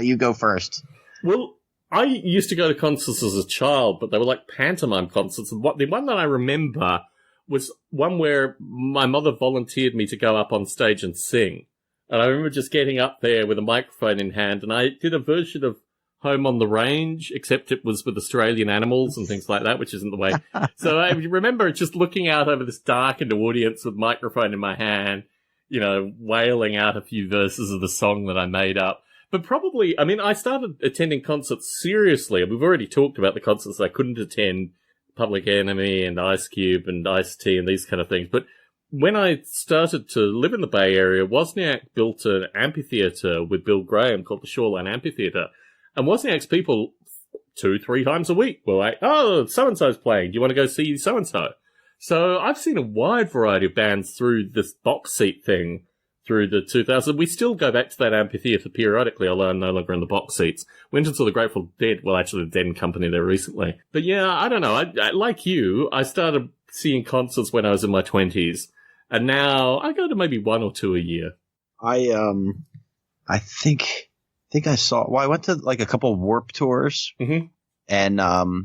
Speaker 2: You go first.
Speaker 1: Well, I used to go to concerts as a child, but they were like pantomime concerts. And the one that I remember was one where my mother volunteered me to go up on stage and sing. And I remember just getting up there with a microphone in hand, and I did a version of Home on the Range, except it was with Australian animals and things like that, which isn't the way. So I remember just looking out over this darkened audience with microphone in my hand, you know, wailing out a few verses of the song that I made up. But probably, I mean, I started attending concerts seriously. We've already talked about the concerts I couldn't attend, Public Enemy and Ice Cube and Ice-T and these kind of things. But when I started to live in the Bay Area, Wozniak built an amphitheater with Bill Graham called the Shoreline Amphitheater. And Wozniak's people 2-3 times a week were like, oh, so-and-so's playing. Do you want to go see so-and-so? So I've seen a wide variety of bands through this box seat thing through the 2000s. We still go back to that amphitheater periodically, although I'm no longer in the box seats. Went and saw the Grateful Dead, well, actually the Dead Company there recently. But yeah, I don't know. I like you, I started seeing concerts when I was in my 20s. And now I go to maybe 1 or 2 a year.
Speaker 2: I think I saw. Well, I went to like a couple of Warp tours, and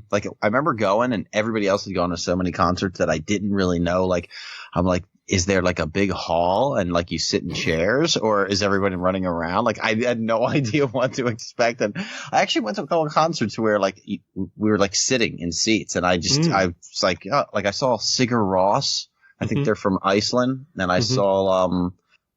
Speaker 2: like I remember going, and everybody else had gone to so many concerts that I didn't really know. Like, I'm like, is there like a big hall and like you sit in chairs, or is everybody running around? Like, I had no idea what to expect. And I actually went to a couple of concerts where like we were like sitting in seats, and I was like, like I saw Sigur Rós. I think they're from Iceland, and I saw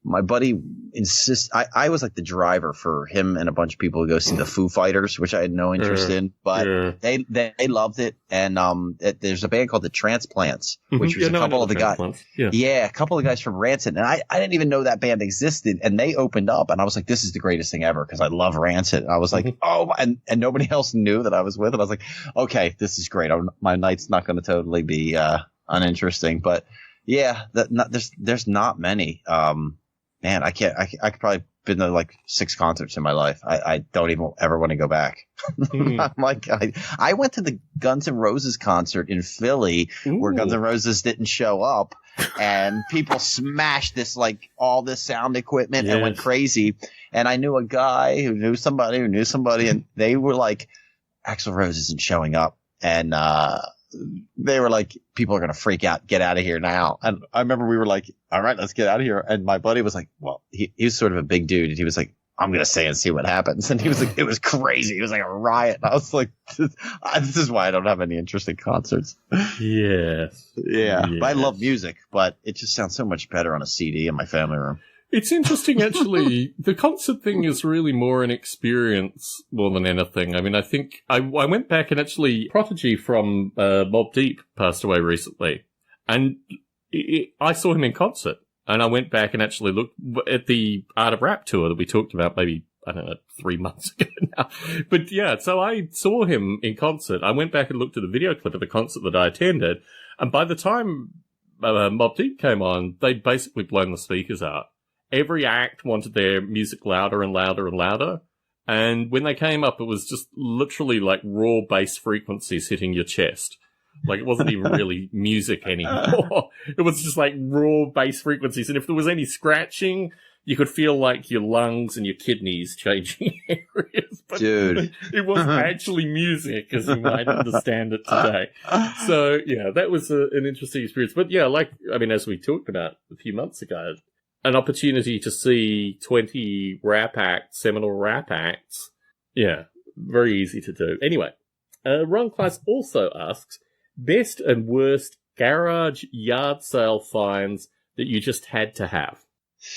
Speaker 2: my buddy insist. I was like the driver for him and a bunch of people to go see the Foo Fighters, which I had no interest in, but they loved it. And there's a band called the Transplants, which was a couple of the guys. Yeah, a couple of guys from Rancid, and I didn't even know that band existed. And they opened up, and I was like, this is the greatest thing ever because I love Rancid. And I was like, and nobody else knew that I was with it. I was like, okay, this is great. My night's not going to totally be uninteresting, but. Yeah, there's not many. Man, I could probably been to like 6 concerts in my life. I don't even ever want to go back. I'm like, I went to the Guns N' Roses concert in Philly where Guns N' Roses didn't show up, and people smashed this like all this sound equipment and went crazy. And I knew a guy who knew somebody, and they were like, Axl Rose isn't showing up, and they were like, people are going to freak out. Get out of here now. And I remember we were like, all right, let's get out of here. And my buddy was like, well, he was sort of a big dude. And he was like, I'm going to stay and see what happens. And he was like, it was crazy. It was like a riot. And I was like, this is why I don't have any interest in concerts.
Speaker 1: Yes.
Speaker 2: Yeah. But I love music, but it just sounds so much better on a CD in my family room.
Speaker 1: It's interesting, actually. The concert thing is really more an experience more than anything. I mean, I think I went back and actually Prodigy from Mobb Deep passed away recently. And I saw him in concert. And I went back and actually looked at the Art of Rap tour that we talked about maybe, I don't know, 3 months ago now. But yeah, so I saw him in concert. I went back and looked at a video clip of the concert that I attended. And by the time Mobb Deep came on, they'd basically blown the speakers out. Every act wanted their music louder and louder and louder. And when they came up, it was just literally like raw bass frequencies hitting your chest. Like it wasn't even really music anymore. It was just like raw bass frequencies. And if there was any scratching, you could feel like your lungs and your kidneys changing areas. But
Speaker 2: dude,
Speaker 1: it wasn't actually music as you might understand it today. So yeah, that was an interesting experience. But yeah, like, I mean, as we talked about a few months ago, an opportunity to see 20 seminal rap acts. Yeah, very easy to do. Anyway, Ron Class also asks, best and worst garage yard sale finds that you just had to have.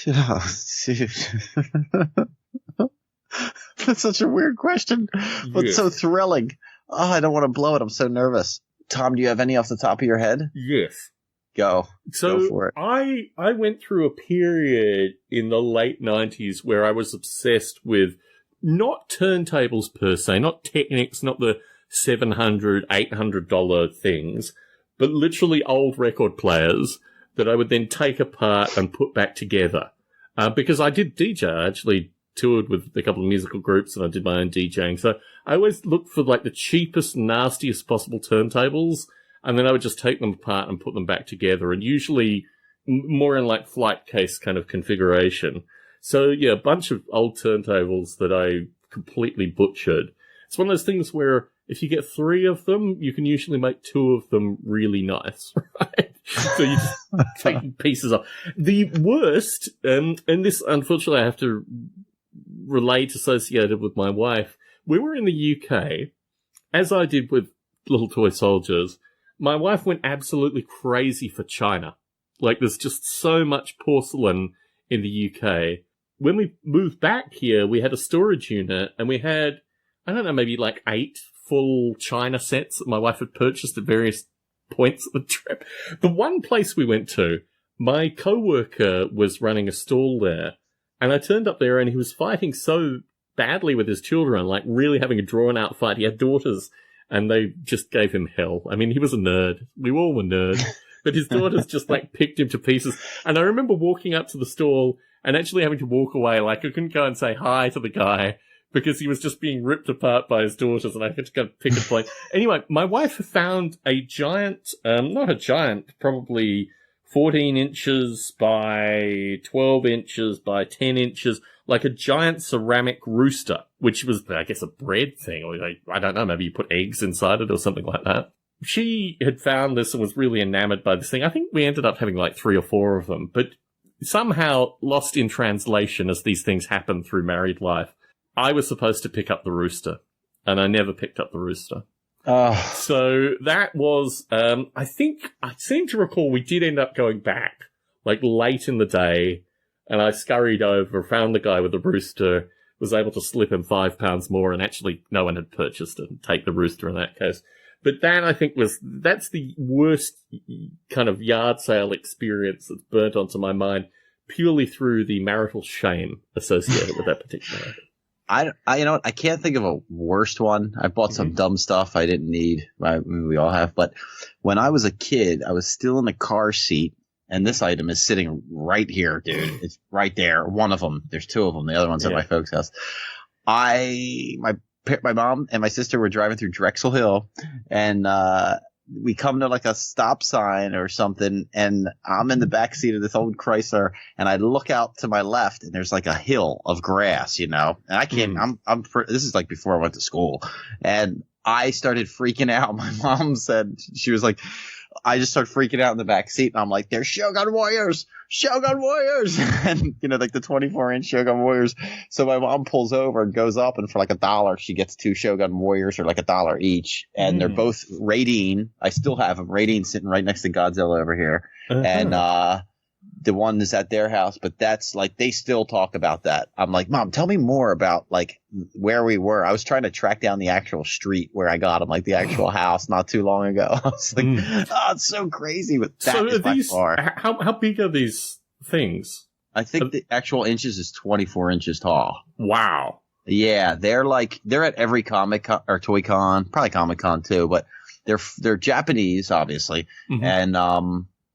Speaker 2: Oh, dude. That's such a weird question, but so thrilling. Oh, I don't want to blow it. I'm so nervous. Tom, do you have any off the top of your head?
Speaker 1: Yes.
Speaker 2: Go for it.
Speaker 1: I went through a period in the late 90s where I was obsessed with not turntables per se, not Technics, not the $700, $800 things, but literally old record players that I would then take apart and put back together. because I did DJ. I actually toured with a couple of musical groups and I did my own DJing. So I always looked for like the cheapest, nastiest possible turntables, and then I would just take them apart and put them back together, and usually more in like flight case kind of configuration. So yeah, a bunch of old turntables that I completely butchered. It's one of those things where if you get 3 of them, you can usually make 2 of them really nice, right? So you just take pieces off. The worst, and this unfortunately I have to relate associated with my wife. We were in the UK, as I did with Little Toy Soldiers. My wife went absolutely crazy for China. Like, there's just so much porcelain in the UK. When we moved back here, we had a storage unit, and we had, I don't know, maybe like 8 full China sets that my wife had purchased at various points of the trip. The one place we went to, my co-worker was running a stall there, and I turned up there and he was fighting so badly with his children, like really having a drawn-out fight. He had daughters, and they just gave him hell. I mean, he was a nerd. We all were nerds. But his daughters just, like, picked him to pieces. And I remember walking up to the stall and actually having to walk away. Like, I couldn't go and say hi to the guy because he was just being ripped apart by his daughters, and I had to go pick a plate. Anyway, my wife found a giant, not a giant, probably 14 inches by 12 inches by 10 inches, like a giant ceramic rooster, which was, I guess, a bread thing. Or I don't know, maybe you put eggs inside it or something like that. She had found this and was really enamored by this thing. I think we ended up having like 3 or 4 of them, but somehow lost in translation as these things happen through married life. I was supposed to pick up the rooster, and I never picked up the rooster. So that was, I seem to recall we did end up going back, like late in the day, and I scurried over, found the guy with the rooster, was able to slip him £5 more, and actually no one had purchased it and take the rooster in that case. But that, I think, that's the worst kind of yard sale experience that's burnt onto my mind purely through the marital shame associated with that particular item.
Speaker 2: You know what? I can't think of a worst one. I bought some dumb stuff I didn't need. We all have. But when I was a kid, I was still in the car seat, and this item is sitting right here, dude. It's right there. One of them. There's 2 of them. The other one's at my folks' house. My mom and my sister were driving through Drexel Hill, and we come to like a stop sign or something, and I'm in the back seat of this old Chrysler, and I look out to my left, and there's like a hill of grass, you know, and I can't, this is like before I went to school, and I started freaking out. My mom said, she was like, I just started freaking out in the back seat, and I'm like, "There's Shogun Warriors! Shogun Warriors!" And, you know, like the 24-inch Shogun Warriors. So my mom pulls over and goes up, and for like $1, she gets 2 Shogun Warriors, or like $1 each. And they're both Raideen. I still have them. Raideen sitting right next to Godzilla over here. And the one is at their house, but that's like, they still talk about that. I'm like, Mom, tell me more about like where we were. I was trying to track down the actual street where I got them, like the actual house, not too long ago. I was like, oh, it's so crazy, but that is by far.
Speaker 1: How big are these things?
Speaker 2: I think the actual inches is 24 inches tall.
Speaker 1: Wow.
Speaker 2: Yeah, they're at every Comic Con or Toy Con, probably Comic Con too, but they're Japanese, obviously, and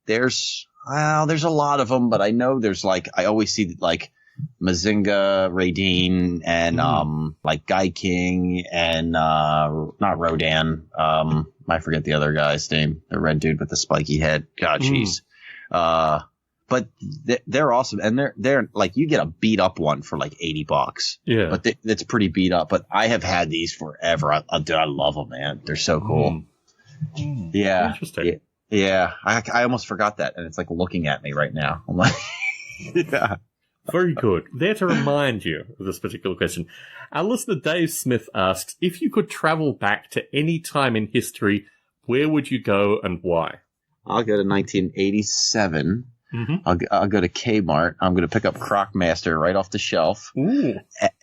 Speaker 2: there's a lot of them, but I know there's like, I always see like Mazinga, Raideen, and like Guy King, and not Rodan. I forget the other guy's name, the red dude with the spiky head. God, jeez. But they're awesome, and they're like, you get a beat up one for like $80. Yeah, but it's pretty beat up. But I have had these forever. I love them, man. They're so cool. Yeah, interesting. Yeah, I almost forgot that, and it's like looking at me right now. I'm like, yeah.
Speaker 1: Very good. There to remind you of this particular question. Our listener Dave Smith asks, if you could travel back to any time in history, where would you go and why?
Speaker 2: I'll go to 1987. I'll go to Kmart. I'm going to pick up Crocmaster right off the shelf.
Speaker 1: Ooh.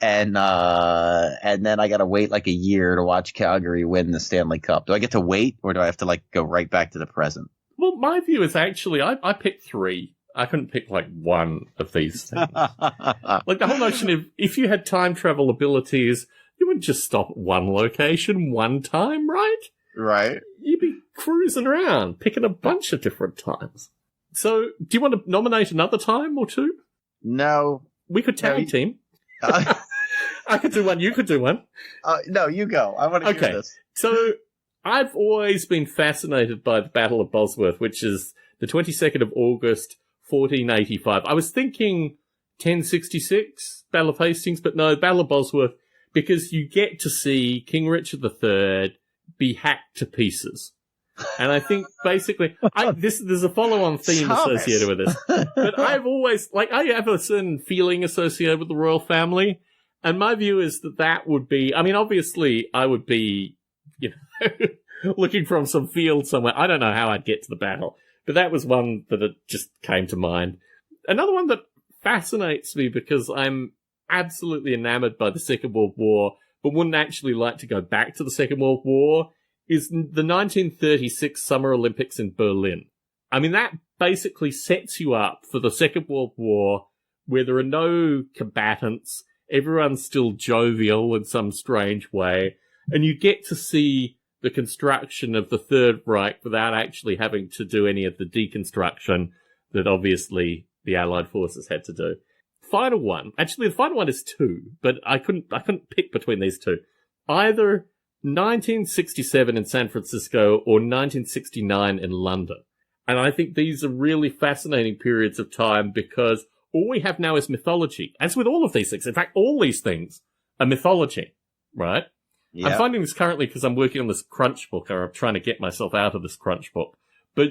Speaker 2: And then I got to wait like a year to watch Calgary win the Stanley Cup. Do I get to wait, or do I have to like go right back to the present?
Speaker 1: Well, my view is actually I picked 3. I couldn't pick like one of these things. Like the whole notion of if you had time travel abilities, you wouldn't just stop at one location one time, right?
Speaker 2: Right.
Speaker 1: You'd be cruising around, picking a bunch of different times. So, do you want to nominate another time or 2?
Speaker 2: No.
Speaker 1: We could tag team. I could do one. You could do one.
Speaker 2: No, you go. I want to hear this. So
Speaker 1: I've always been fascinated by the Battle of Bosworth, which is the 22nd of August, 1485. I was thinking 1066, Battle of Hastings, but no, Battle of Bosworth, because you get to see King Richard III be hacked to pieces. And I think basically, there's a follow-on theme associated with this. But I've always, I have a certain feeling associated with the royal family. And my view is that would be, obviously I would be, looking from some field somewhere. I don't know how I'd get to the battle, but that was one that just came to mind. Another one that fascinates me because I'm absolutely enamored by the Second World War, but wouldn't actually like to go back to the Second World War, is the 1936 Summer Olympics in Berlin. That basically sets you up for the Second World War, where there are no combatants. Everyone's still jovial in some strange way, and you get to see the construction of the Third Reich without actually having to do any of the deconstruction that obviously the Allied forces had to do. Final one. Actually, the final one is two, but I couldn't pick between these two. Either 1967 in San Francisco or 1969 in London. And I think these are really fascinating periods of time because all we have now is mythology. As with all of these things. In fact, all these things are mythology, right? Yep. I'm finding this currently because I'm working on this crunch book, or I'm trying to get myself out of this crunch book. But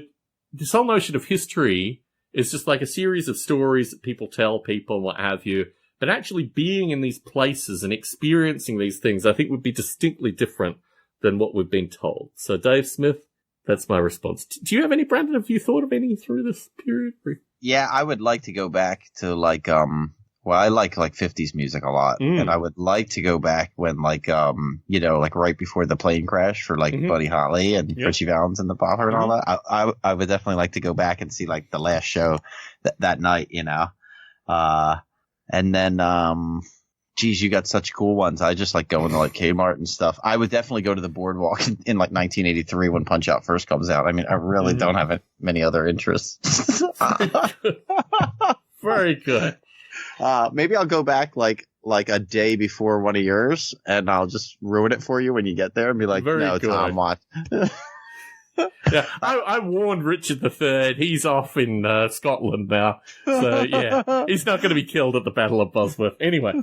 Speaker 1: this whole notion of history is just like a series of stories that people tell people and what have you. But actually being in these places and experiencing these things, I think would be distinctly different than what we've been told. So, Dave Smith, that's my response. Do you have any, Brandon? Have you thought of any through this period?
Speaker 2: Yeah, I would like to go back to I like 50s music a lot. And I would like to go back when right before the plane crash for Buddy Holly and Richie Valens and the Popper and all that. I would definitely like to go back and see the last show that night, and then, geez, you got such cool ones. I just like going to Kmart and stuff. I would definitely go to the Boardwalk in 1983 when Punch Out first comes out. I really don't have many other interests.
Speaker 1: Very good.
Speaker 2: Maybe I'll go back a day before one of yours, and I'll just ruin it for you when you get there and be like,
Speaker 1: very
Speaker 2: no,
Speaker 1: good.
Speaker 2: Tom, watch.
Speaker 1: Yeah, I warned Richard III. He's off in Scotland now. So, yeah, he's not going to be killed at the Battle of Bosworth. Anyway,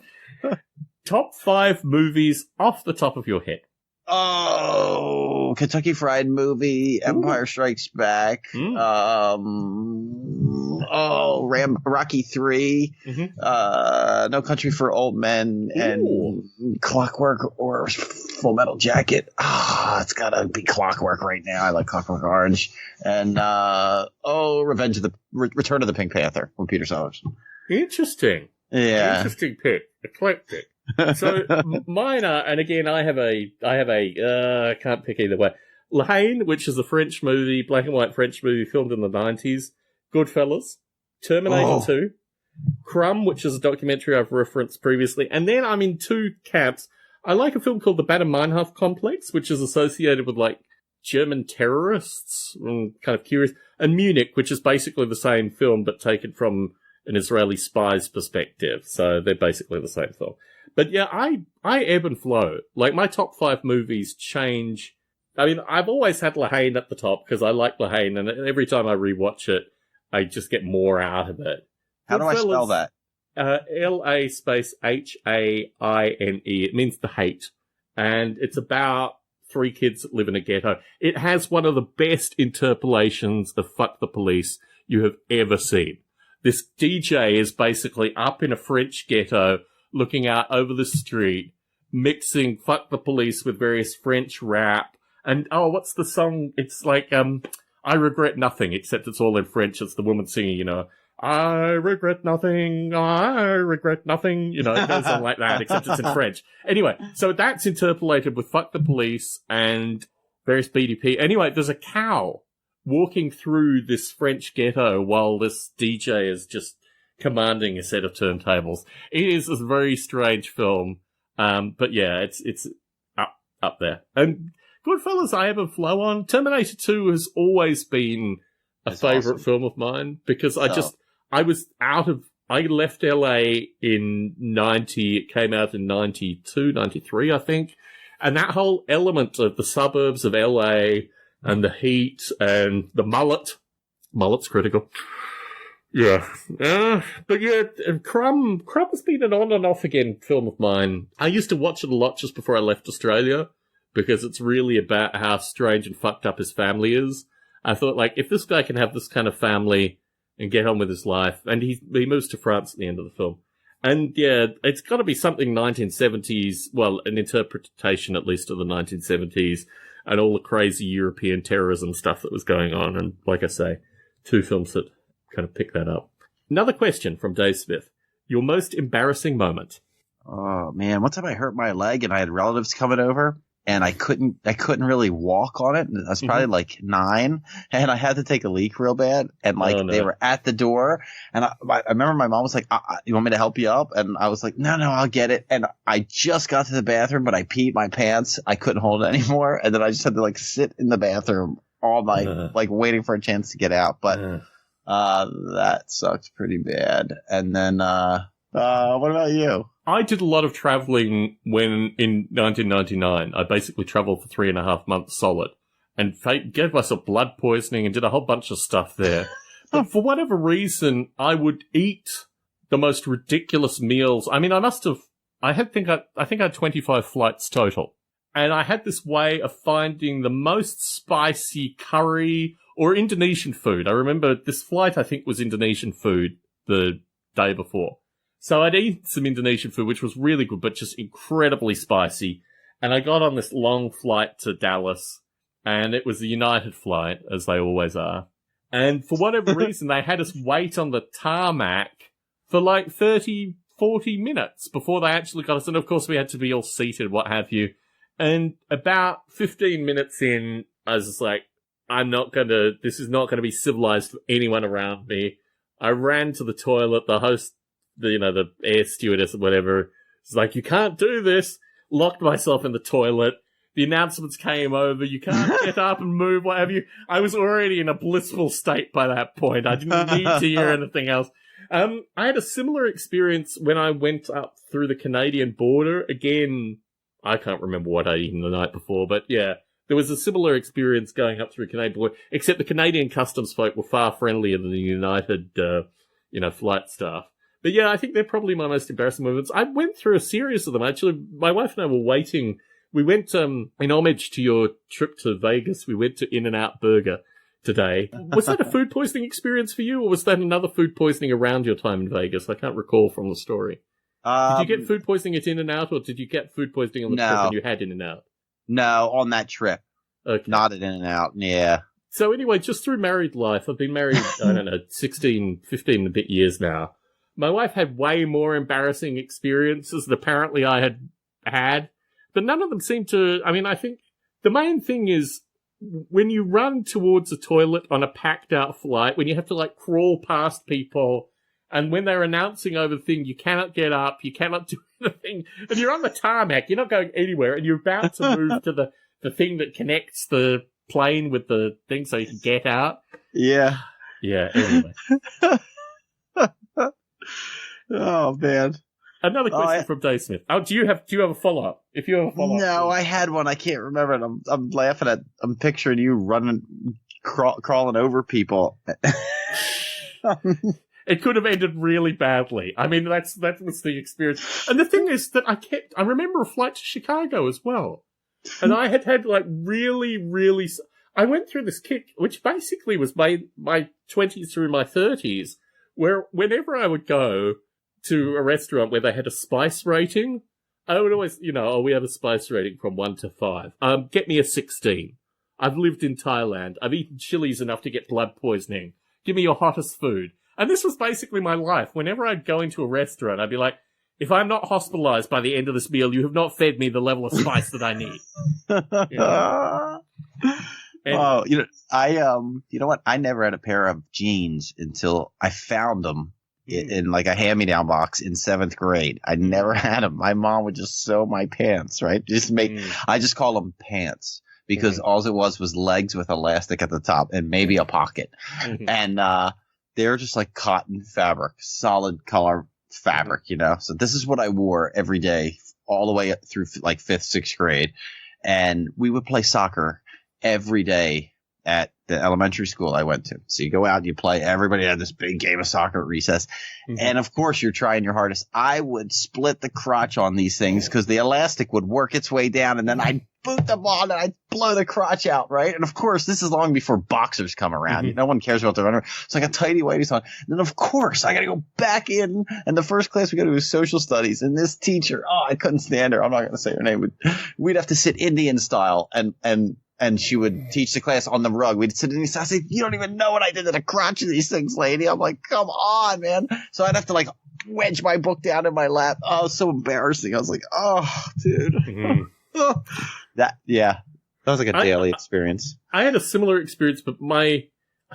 Speaker 1: top 5 movies off the top of your head.
Speaker 2: Oh, Kentucky Fried Movie, Empire Strikes Back, Rocky 3, No Country for Old Men, and Clockwork or Full Metal Jacket. It's gotta be Clockwork right now. I like Clockwork Orange. And, Return of the Pink Panther with Peter Sellers.
Speaker 1: Interesting.
Speaker 2: Yeah.
Speaker 1: Interesting pick. Eclectic. So mine are, and again, I can't pick either way. La Haine, which is a French movie, black and white French movie filmed in the 90s. Goodfellas. Terminator 2. Crumb, which is a documentary I've referenced previously. And then I'm in two camps. I like a film called The Baader Meinhof Complex, which is associated with German terrorists. I'm kind of curious. And Munich, which is basically the same film, but taken from an Israeli spy's perspective. So they're basically the same film. But yeah, I ebb and flow. My top 5 movies change. I've always had La Haine at the top because I like La Haine, and every time I rewatch it, I just get more out of it.
Speaker 2: How do I spell that?
Speaker 1: LA space HAINE. It means the hate. And it's about 3 kids that live in a ghetto. It has one of the best interpolations of Fuck the Police you have ever seen. This DJ is basically up in a French ghetto, looking out over the street, mixing Fuck the Police with various French rap. And, what's the song? It's I Regret Nothing, except it's all in French. It's the woman singing, I regret nothing, it goes on like that, except it's in French. Anyway, so that's interpolated with Fuck the Police and various BDP. Anyway, there's a cow walking through this French ghetto while this DJ is just commanding a set of turntables. It is a very strange film. But yeah, it's up there. And Goodfellas, I ebb and flow on. Terminator 2 has always been a favourite film of mine because I was out of I left LA in 90. It came out in 92, 93, I think. And that whole element of the suburbs of LA and the heat and the mullet's critical. Yeah. But yeah, Crumb has been an on and off again film of mine. I used to watch it a lot just before I left Australia because it's really about how strange and fucked up his family is. I thought, like, if this guy can have this kind of family and get on with his life, and he moves to France at the end of the film. And yeah, it's got to be something 1970s, well, an interpretation at least of the 1970s and all the crazy European terrorism stuff that was going on. And like I say, two films that kind of pick that up. Another question from Dave Smith. Your most embarrassing moment?
Speaker 2: Oh man, one time I hurt my leg and I had relatives coming over and I couldn't really walk on it. I was probably like 9 and I had to take a leak real bad. And like they were at the door and I remember my mom was like, you want me to help you up? And I was like, no, I'll get it. And I just got to the bathroom, but I peed my pants. I couldn't hold it anymore. And then I just had to like sit in the bathroom all night, like waiting for a chance to get out. But that sucks pretty bad. And then what about you?
Speaker 1: I did a lot of traveling when, in 1999, I basically traveled for 3.5 months solid and gave myself blood poisoning and did a whole bunch of stuff there. But for whatever reason, I would eat the most ridiculous meals. I mean, I think I had 25 flights total. And I had this way of finding the most spicy curry or Indonesian food. I remember this flight, I think, was Indonesian food the day before. So I'd eaten some Indonesian food, which was really good, but just incredibly spicy. And I got on this long flight to Dallas, and it was a United flight, as they always are. And for whatever reason, they had us wait on the tarmac for like 30, 40 minutes before they actually got us. And of course, we had to be all seated, what have you. And about 15 minutes in, I was just like, this is not going to be civilized for anyone around me. I ran to the toilet, the air stewardess or whatever, was like, you can't do this. Locked myself in the toilet. The announcements came over. You can't get up and move, what have you. I was already in a blissful state by that point. I didn't need to hear anything else. I had a similar experience when I went up through the Canadian border. Again, I can't remember what I'd eaten the night before, but yeah, there was a similar experience going up through the Canadian border, except the Canadian customs folk were far friendlier than the United, flight staff. But yeah, I think they're probably my most embarrassing moments. I went through a series of them. Actually, my wife and I were waiting. We went, in homage to your trip to Vegas, we went to In-N-Out Burger today. Was that a food poisoning experience for you, or was that another food poisoning around your time in Vegas? I can't recall from the story. Did you get food poisoning at In-N-Out, or did you get food poisoning on the trip when you had In-N-Out?
Speaker 2: No, on that trip.
Speaker 1: Okay.
Speaker 2: Not at In-N-Out, yeah.
Speaker 1: So anyway, just through married life, I've been married, 15 and a bit years now. My wife had way more embarrassing experiences that apparently I had, but none of them seemed to, I think the main thing is when you run towards a toilet on a packed out flight, when you have to like crawl past people, and when they're announcing over the thing, you cannot get up, you cannot do anything, and you're on the tarmac, you're not going anywhere, and you're about to move to the thing that connects the plane with the thing so you can get out.
Speaker 2: Yeah.
Speaker 1: Yeah, anyway.
Speaker 2: Oh man!
Speaker 1: Another question from Dave Smith. Oh, do you have a follow up? If you have a follow up,
Speaker 2: no, I had one. I can't remember it. I'm laughing at. I'm picturing you crawling over people.
Speaker 1: It could have ended really badly. I mean, that was the experience. And the thing is that I remember a flight to Chicago as well, and I had like really, really. I went through this kick, which basically was my 20s through my 30s. Where whenever I would go to a restaurant where they had a spice rating, I would always, we have a spice rating from 1 to 5. Get me a 16. I've lived in Thailand. I've eaten chilies enough to get blood poisoning. Give me your hottest food. And this was basically my life. Whenever I'd go into a restaurant, I'd be like, if I'm not hospitalized by the end of this meal, you have not fed me the level of spice that I need.
Speaker 2: Oh, you know what? I never had a pair of jeans until I found them in like a hand-me-down box in 7th grade. I never had them. My mom would just sew my pants, right? I just call them pants because all it was legs with elastic at the top and maybe a pocket. And they're just like cotton fabric, solid color fabric, you know? So this is what I wore every day all the way up through like 5th, 6th grade. And we would play soccer every day at the elementary school I went to. So you go out and you play. Everybody had this big game of soccer at recess. Mm-hmm. And of course you're trying your hardest. I would split the crotch on these things because the elastic would work its way down and then I'd boot the ball and I'd blow the crotch out, right? And of course, this is long before boxers come around. Mm-hmm. No one cares about their underwear. It's like a tighty whitey on. And then of course I got to go back in. And the first class we go to is social studies. And this teacher, I couldn't stand her. I'm not going to say her name. We'd have to sit Indian style and she would teach the class on the rug. We'd sit in these. I said, "You don't even know what I did to the crotch of these things, lady." I'm like, "Come on, man!" So I'd have to like wedge my book down in my lap. Oh, it was so embarrassing. I was like, "Oh, dude." Mm-hmm. That was like a daily experience.
Speaker 1: I had a similar experience, but I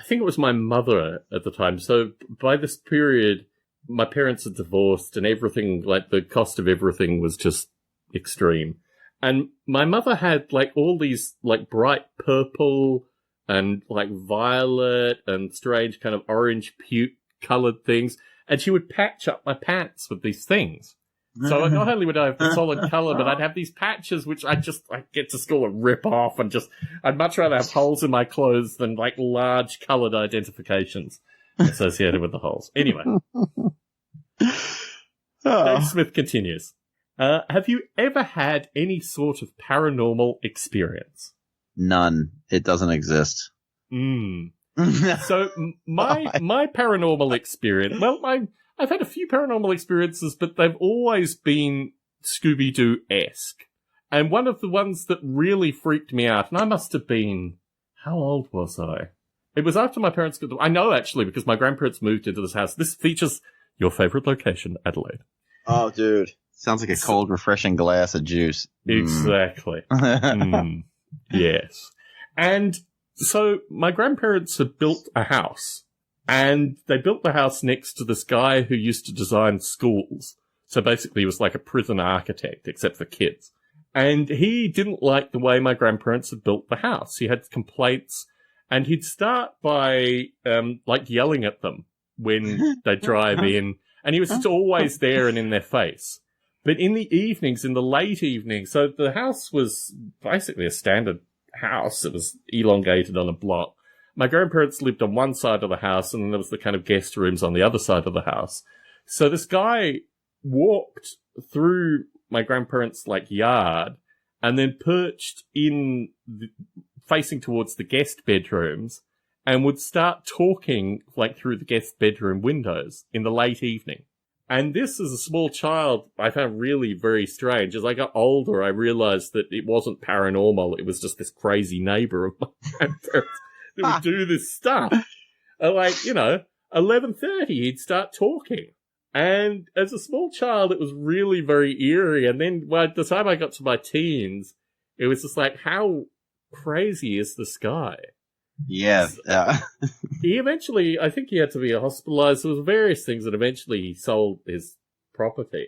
Speaker 1: think it was my mother at the time. So by this period, my parents had divorced, and everything, like the cost of everything, was just extreme. And my mother had like all these like bright purple and like violet and strange kind of orange puke colored things. And she would patch up my pants with these things. So not only would I have the solid color, but I'd have these patches, which I get to school and rip off and I'd much rather have holes in my clothes than like large colored identifications associated with the holes. Anyway. Dave Smith continues. Have you ever had any sort of paranormal experience?
Speaker 2: None. It doesn't exist.
Speaker 1: So my paranormal experience, well, I've had a few paranormal experiences, but they've always been Scooby-Doo-esque. And one of the ones that really freaked me out, and I must have been, how old was I? It was after my parents got, I know actually, because my grandparents moved into this house. This features your favorite location, Adelaide.
Speaker 2: Oh, dude. Sounds like a cold, refreshing glass of juice.
Speaker 1: Exactly. Yes. And so my grandparents had built a house, and they built the house next to this guy who used to design schools. So basically he was like a prison architect, except for kids. And he didn't like the way my grandparents had built the house. He had complaints, and he'd start by like yelling at them when they drive in, and he was just always there and in their face. But in the evenings, in the late evenings, so the house was basically a standard house. It was elongated on a block. My grandparents lived on one side of the house, and then there was the kind of guest rooms on the other side of the house. So this guy walked through my grandparents' like yard, and then perched facing towards the guest bedrooms, and would start talking like through the guest bedroom windows in the late evening. And this, as a small child, I found really very strange. As I got older, I realized that it wasn't paranormal. It was just this crazy neighbor of my grandparents who would do this stuff. Like, 11:30, he'd start talking. And as a small child, it was really very eerie. And then by the time I got to my teens, it was just like, how crazy is this guy?
Speaker 2: Yes.
Speaker 1: He eventually, I think he had to be hospitalized. There was various things, and eventually he sold his property.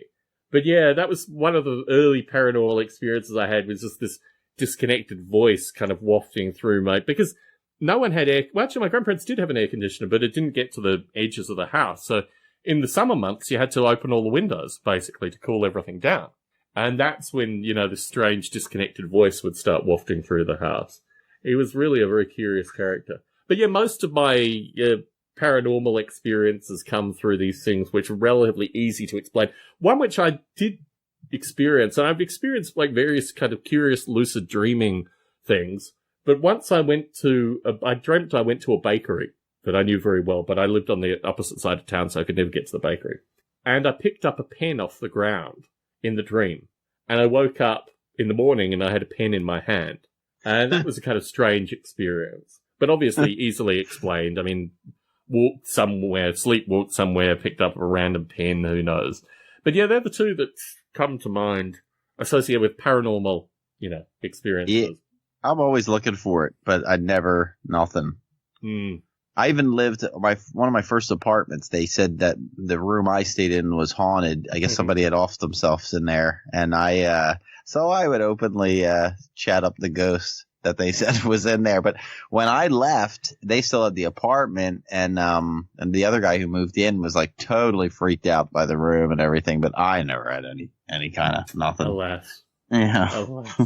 Speaker 1: But yeah, that was one of the early paranormal experiences I had, was just this disconnected voice kind of wafting through because no one had actually my grandparents did have an air conditioner, but it didn't get to the edges of the house. So in the summer months, you had to open all the windows, basically, to cool everything down. And that's when, this strange disconnected voice would start wafting through the house. He was really a very curious character. But yeah, most of my paranormal experiences come through these things, which are relatively easy to explain. One which I did experience, and I've experienced like various kind of curious lucid dreaming things. But once I dreamt I went to a bakery that I knew very well, but I lived on the opposite side of town, so I could never get to the bakery. And I picked up a pen off the ground in the dream. And I woke up in the morning and I had a pen in my hand. And that was a kind of strange experience, but obviously easily explained. I mean, sleepwalked somewhere, picked up a random pen, who knows. But yeah, they're the two that come to mind associated with paranormal, experiences.
Speaker 2: Yeah, I'm always looking for it, but nothing. I even lived one of my first apartments. They said that the room I stayed in was haunted. I guess somebody had offed themselves in there, and so I would openly chat up the ghost. that they said was in there. But when I left, they still had the apartment, and the other guy who moved in was like totally freaked out by the room and everything. But I never had any kind of nothing.
Speaker 1: Alas.
Speaker 2: Yeah.
Speaker 1: Alas.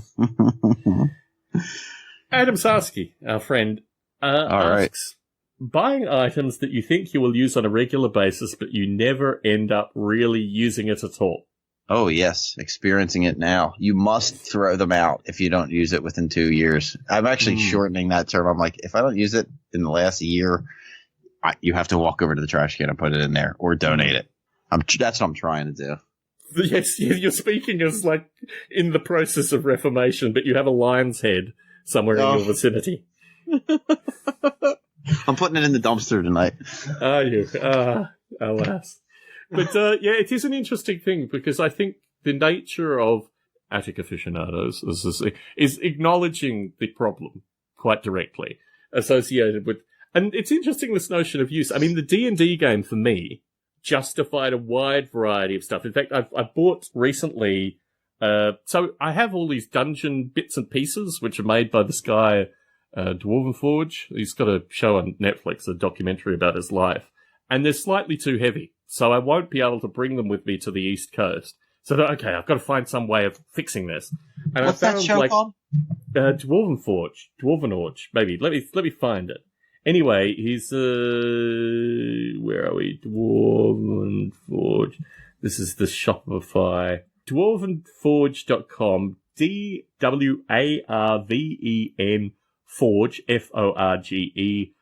Speaker 1: Adam Sarsky, our friend, asks, buying items that you think you will use on a regular basis, but you never end up really using it at all.
Speaker 2: Oh, yes. Experiencing it now. You must throw them out if you don't use it within 2 years. I'm actually shortening that term. I'm like, if I don't use it in the last year, you have to walk over to the trash can and put it in there or donate it. That's what I'm trying to do.
Speaker 1: Yes, you're speaking as like in the process of reformation, but you have a lion's head somewhere in your vicinity.
Speaker 2: I'm putting it in the dumpster tonight.
Speaker 1: Are you? Alas. But yeah, it is an interesting thing because I think the nature of attic aficionados is acknowledging the problem quite directly associated with, and it's interesting this notion of use. I mean, the D&D game for me justified a wide variety of stuff. In fact, I've bought recently. So I have all these dungeon bits and pieces which are made by this guy, Dwarvenforge. He's got a show on Netflix, a documentary about his life, and they're slightly too heavy. So I won't be able to bring them with me to the East Coast. So okay, I've got to find some way of fixing this. And
Speaker 2: what's
Speaker 1: I found,
Speaker 2: that show called?
Speaker 1: Dwarvenforge, maybe. Let me find it. Anyway, he's where are we? Dwarvenforge. This is the Shopify. Dwarvenforge.com. DWARVEN Forge FORGE.com.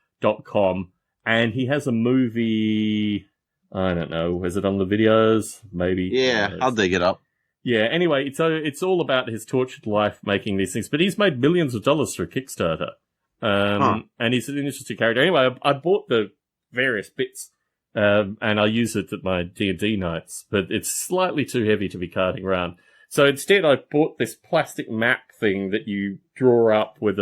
Speaker 1: And he has a movie. I don't know. Is it on the videos? Maybe.
Speaker 2: Yeah, I'll dig it up.
Speaker 1: Yeah, anyway, it's all about his tortured life making these things. But he's made millions of dollars through Kickstarter. And he's an interesting character. Anyway, I bought the various bits, and I use it at my D&D nights. But it's slightly too heavy to be carting around. So instead, I bought this plastic map thing that you draw up with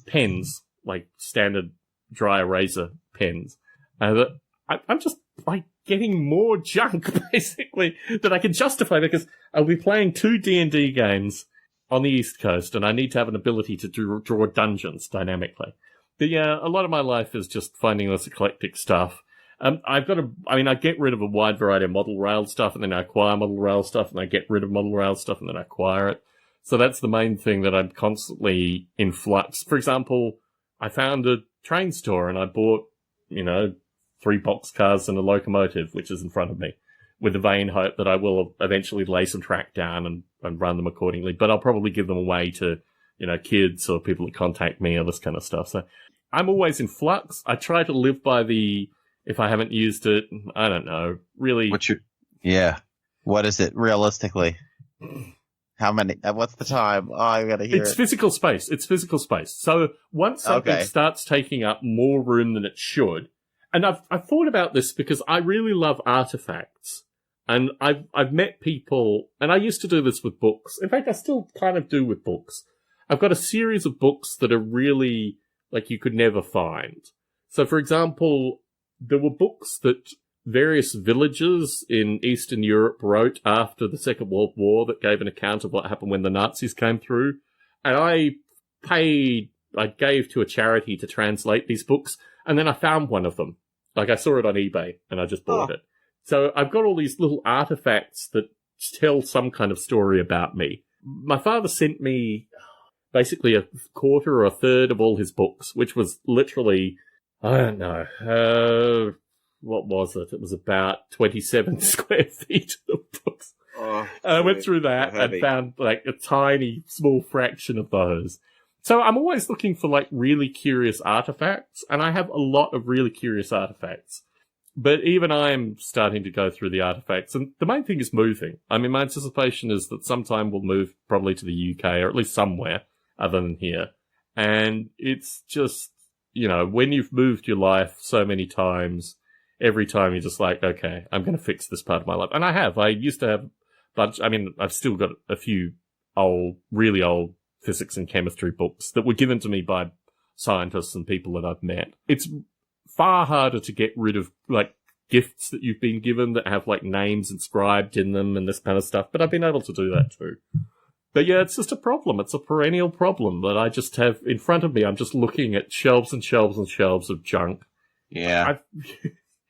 Speaker 1: pens, like standard dry eraser pens. And I'm just like getting more junk, basically, that I can justify because I'll be playing 2 D&D games on the East Coast, and I need to have an ability to draw dungeons dynamically. But yeah, a lot of my life is just finding this eclectic stuff. I get rid of a wide variety of model rail stuff, and then I acquire model rail stuff, and I get rid of model rail stuff, and then I acquire it. So that's the main thing that I'm constantly in flux. For example, I found a train store, and I bought, 3 boxcars and a locomotive, which is in front of me, with the vain hope that I will eventually lay some track down and run them accordingly. But I'll probably give them away to, kids or people that contact me or this kind of stuff. So I'm always in flux. I try to live by if I haven't used it, I don't know, really.
Speaker 2: What is it realistically? How many? What's the time? Oh, I gotta hear
Speaker 1: It's physical space. It's physical space. So once something starts taking up more room than it should, and I've thought about this because I really love artifacts, and I've met people, and I used to do this with books. In fact, I still kind of do with books. I've got a series of books that are really like you could never find. So, for example, there were books that various villagers in Eastern Europe wrote after the Second World War that gave an account of what happened when the Nazis came through, and I gave to a charity to translate these books, and then I found one of them. Like, I saw it on eBay, and I just bought it. So I've got all these little artifacts that tell some kind of story about me. My father sent me basically a quarter or a third of all his books, which was literally, I don't know, what was it? It was about 27 square feet of books. I went through that and found like a tiny, small fraction of those. So I'm always looking for like really curious artifacts, and I have a lot of really curious artifacts. But even I'm starting to go through the artifacts, and the main thing is moving. I mean, my anticipation is that sometime we'll move probably to the UK, or at least somewhere other than here. And it's just, when you've moved your life so many times, every time you're just like, okay, I'm going to fix this part of my life. And I have. I used to have a bunch. I mean, I've still got a few really old physics and chemistry books that were given to me by scientists and people that I've met. It's far harder to get rid of, like, gifts that you've been given that have, like, names inscribed in them and this kind of stuff. But I've been able to do that too. But yeah, it's just a problem. It's a perennial problem that I just have in front of me. I'm just looking at shelves and shelves and shelves of junk.
Speaker 2: Yeah.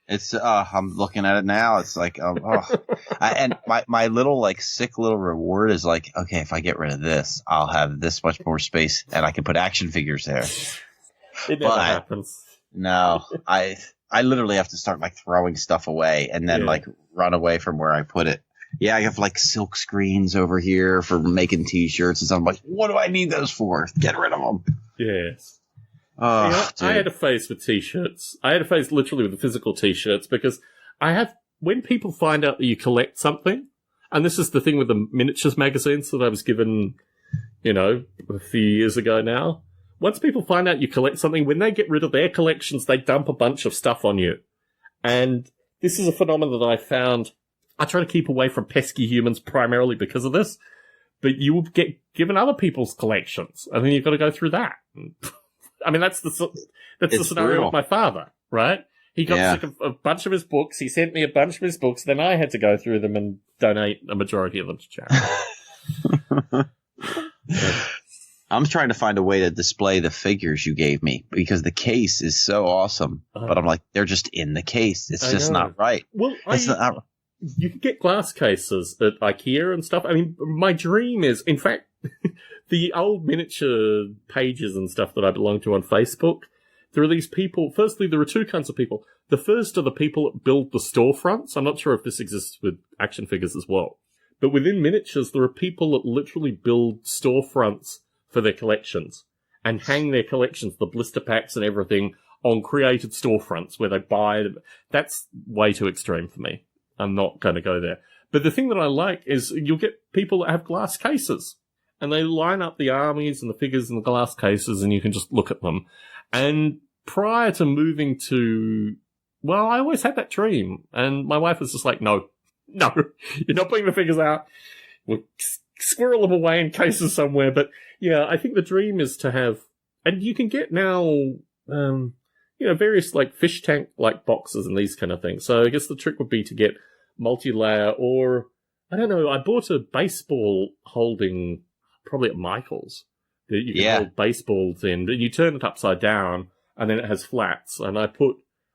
Speaker 2: It's, I'm looking at it now. It's like, and my little, like, sick little reward is like, okay, if I get rid of this, I'll have this much more space and I can put action figures there.
Speaker 1: It never happens.
Speaker 2: No, I literally have to start, like, throwing stuff away and then, like, run away from where I put it. Yeah, I have, like, silk screens over here for making T-shirts and stuff. I'm like, what do I need those for? Get rid of them.
Speaker 1: Yes. I had a phase with T-shirts. I had a phase literally with the physical T-shirts because when people find out that you collect something, and this is the thing with the miniatures magazines that I was given, a few years ago now. Once people find out you collect something, when they get rid of their collections, they dump a bunch of stuff on you. And this is a phenomenon that I found. I try to keep away from pesky humans primarily because of this, but you will get given other people's collections, and then you've got to go through that. I mean, that's the scenario with my father, right? He got sick of a bunch of his books. He sent me a bunch of his books. Then I had to go through them and donate a majority of them to charity.
Speaker 2: I'm trying to find a way to display the figures you gave me because the case is so awesome. But I'm like, they're just in the case. It's just not right.
Speaker 1: Well, you can get glass cases at IKEA and stuff. I mean, my dream is, in fact, the old miniature pages and stuff that I belong to on Facebook, there are these people. Firstly, there are two kinds of people. The first are the people that build the storefronts. I'm not sure if this exists with action figures as well. But within miniatures, there are people that literally build storefronts for their collections and hang their collections, the blister packs and everything, on created storefronts where they buy them. That's way too extreme for me. I'm not going to go there. But the thing that I like is you'll get people that have glass cases. And they line up the armies and the figures in the glass cases, and you can just look at them. And prior to moving to... Well, I always had that dream. And my wife was just like, no, you're not putting the figures out. We'll squirrel them away in cases somewhere. But yeah, I think the dream is to have... And you can get now... various like fish tank like boxes and these kind of things. So I guess the trick would be to get multi-layer, or I don't know. I bought a baseball holding probably at Michael's that you can hold baseballs in. You turn it upside down and then it has flats. And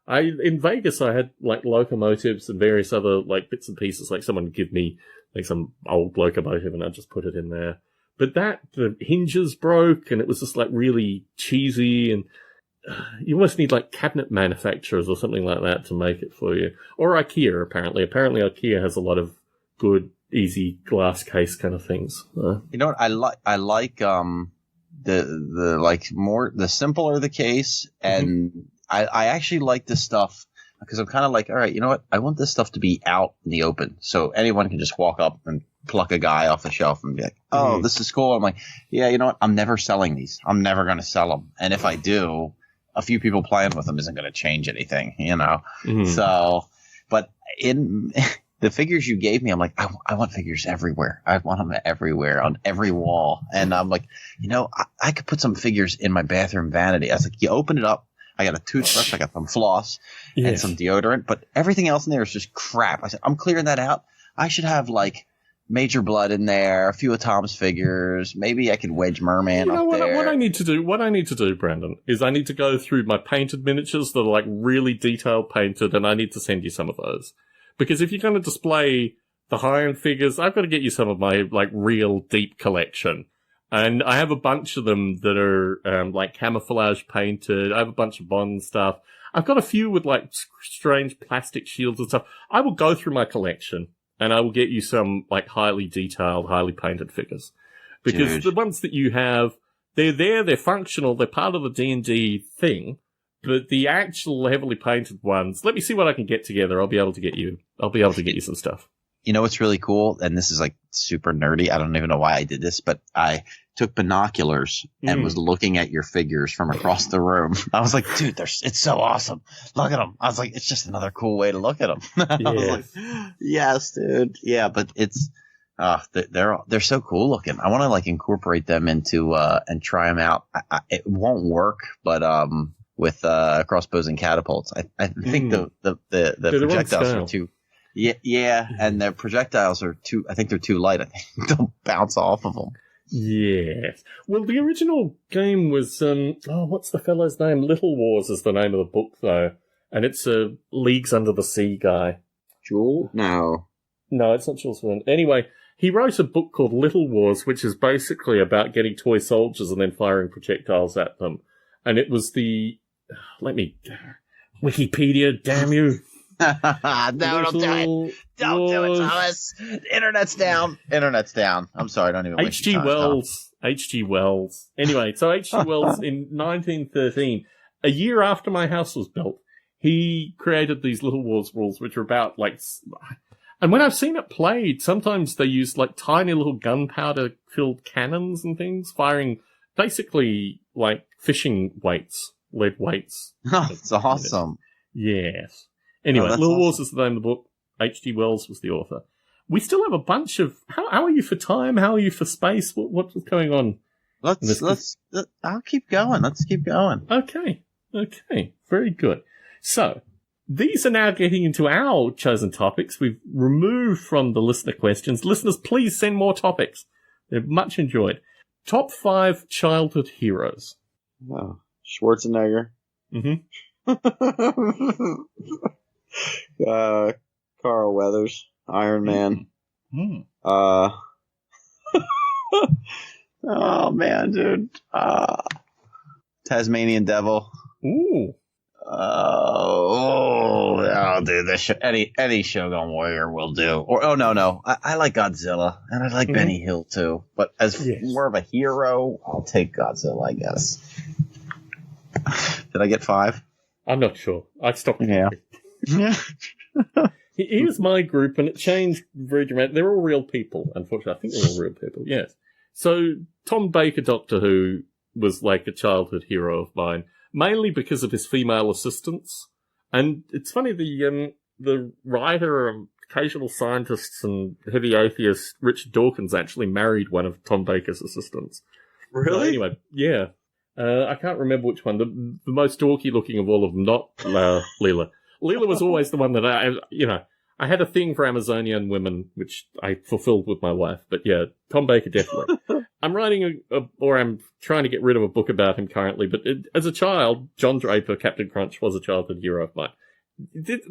Speaker 1: in Vegas I had like locomotives and various other like bits and pieces. Like someone would give me like some old locomotive and I just put it in there. But the hinges broke and it was just like really cheesy, and you almost need like cabinet manufacturers or something like that to make it for you. Or IKEA, apparently. Apparently IKEA has a lot of good, easy glass case kind of things.
Speaker 2: You know what? I like the simpler the case, and I actually like this stuff because I'm kind of like, all right, you know what? I want this stuff to be out in the open, so anyone can just walk up and pluck a guy off the shelf and be like, oh, this is cool. I'm like, yeah, you know what? I'm never selling these. I'm never going to sell them. And if I do, a few people playing with them isn't going to change anything, So, but in the figures you gave me, I'm like, I want figures everywhere. I want them everywhere on every wall. And I'm like, I could put some figures in my bathroom vanity. I was like, you open it up. I got a toothbrush. I got some floss and some deodorant, but everything else in there is just crap. I said, I'm clearing that out. I should have like Major Blood in there, a few of Tom's figures. Maybe I could wedge Merman up there.
Speaker 1: What I need to do, Brandon, is I need to go through my painted miniatures that are like really detailed painted, and I need to send you some of those. Because if you're going to display the high-end figures, I've got to get you some of my like real deep collection. And I have a bunch of them that are like camouflage painted. I have a bunch of Bond stuff. I've got a few with like strange plastic shields and stuff. I will go through my collection. And I will get you some, like, highly detailed, highly painted figures. Because the ones that you have, they're there, they're functional, they're part of the D&D thing. But the actual heavily painted ones, let me see what I can get together. I'll be able to get you some stuff.
Speaker 2: You know what's really cool? And this is, like, super nerdy. I don't even know why I did this, but I took binoculars and was looking at your figures from across the room. I was like, dude, it's so awesome. Look at them. I was like, it's just another cool way to look at them. I was like, yes, dude. Yeah, but it's they're so cool looking. I want to like incorporate them into and try them out. It won't work, but with crossbows and catapults, I think the projectiles are too. Yeah, and their projectiles are I think they're too light. I think they'll bounce off of them.
Speaker 1: Yes. Well, the original game was, what's the fellow's name? Little Wars is the name of the book, though. And it's a Leagues Under the Sea guy.
Speaker 2: Jewel? No.
Speaker 1: No, it's not Jules Verne. Anyway, he wrote a book called Little Wars, which is basically about getting toy soldiers and then firing projectiles at them. And it was Wikipedia, damn you.
Speaker 2: No, don't do it. Don't do it, Thomas. Internet's down. I'm sorry, don't even
Speaker 1: H.G. Wells. Anyway, so H.G. Wells in 1913, a year after my house was built, he created these Little Wars rules, which are about, and when I've seen it played, sometimes they use, tiny little gunpowder-filled cannons and things, firing basically, fishing weights, lead weights.
Speaker 2: Oh, that's awesome.
Speaker 1: Yes. Anyway, Little Wars is the name of the book. H.G. Wells was the author. We still have a bunch of... How are you for time? How are you for space? What's going on?
Speaker 2: I'll keep going. Let's keep going.
Speaker 1: Okay. Very good. So, these are now getting into our chosen topics. We've removed from the listener questions. Listeners, please send more topics. They're much enjoyed. Top 5 childhood heroes.
Speaker 2: Oh, Schwarzenegger.
Speaker 1: Mm-hmm.
Speaker 2: Carl Weathers, Iron Man.
Speaker 1: Mm-hmm.
Speaker 2: Oh man, dude. Tasmanian Devil.
Speaker 1: Ooh.
Speaker 2: Dude, this any Shogun Warrior will do. Or no. I like Godzilla, and I like Benny Hill too. But as more of a hero, I'll take Godzilla, I guess. Did I get 5?
Speaker 1: I'm not sure. I stopped.
Speaker 2: Yeah.
Speaker 1: Here's my group, and it changed very dramatically. They're all real people, unfortunately. I think they're all real people, yes. So, Tom Baker, Doctor Who, was like a childhood hero of mine, mainly because of his female assistants. And it's funny, the writer, occasional scientists and heavy atheist Richard Dawkins actually married one of Tom Baker's assistants.
Speaker 2: Really?
Speaker 1: So anyway, yeah. I can't remember which one. The most dorky looking of all of them, not Leela. Leela was always the one that I had a thing for Amazonian women, which I fulfilled with my wife. But yeah, Tom Baker definitely. I'm writing I'm trying to get rid of a book about him currently. But as a child, John Draper, Captain Crunch, was a childhood hero of mine.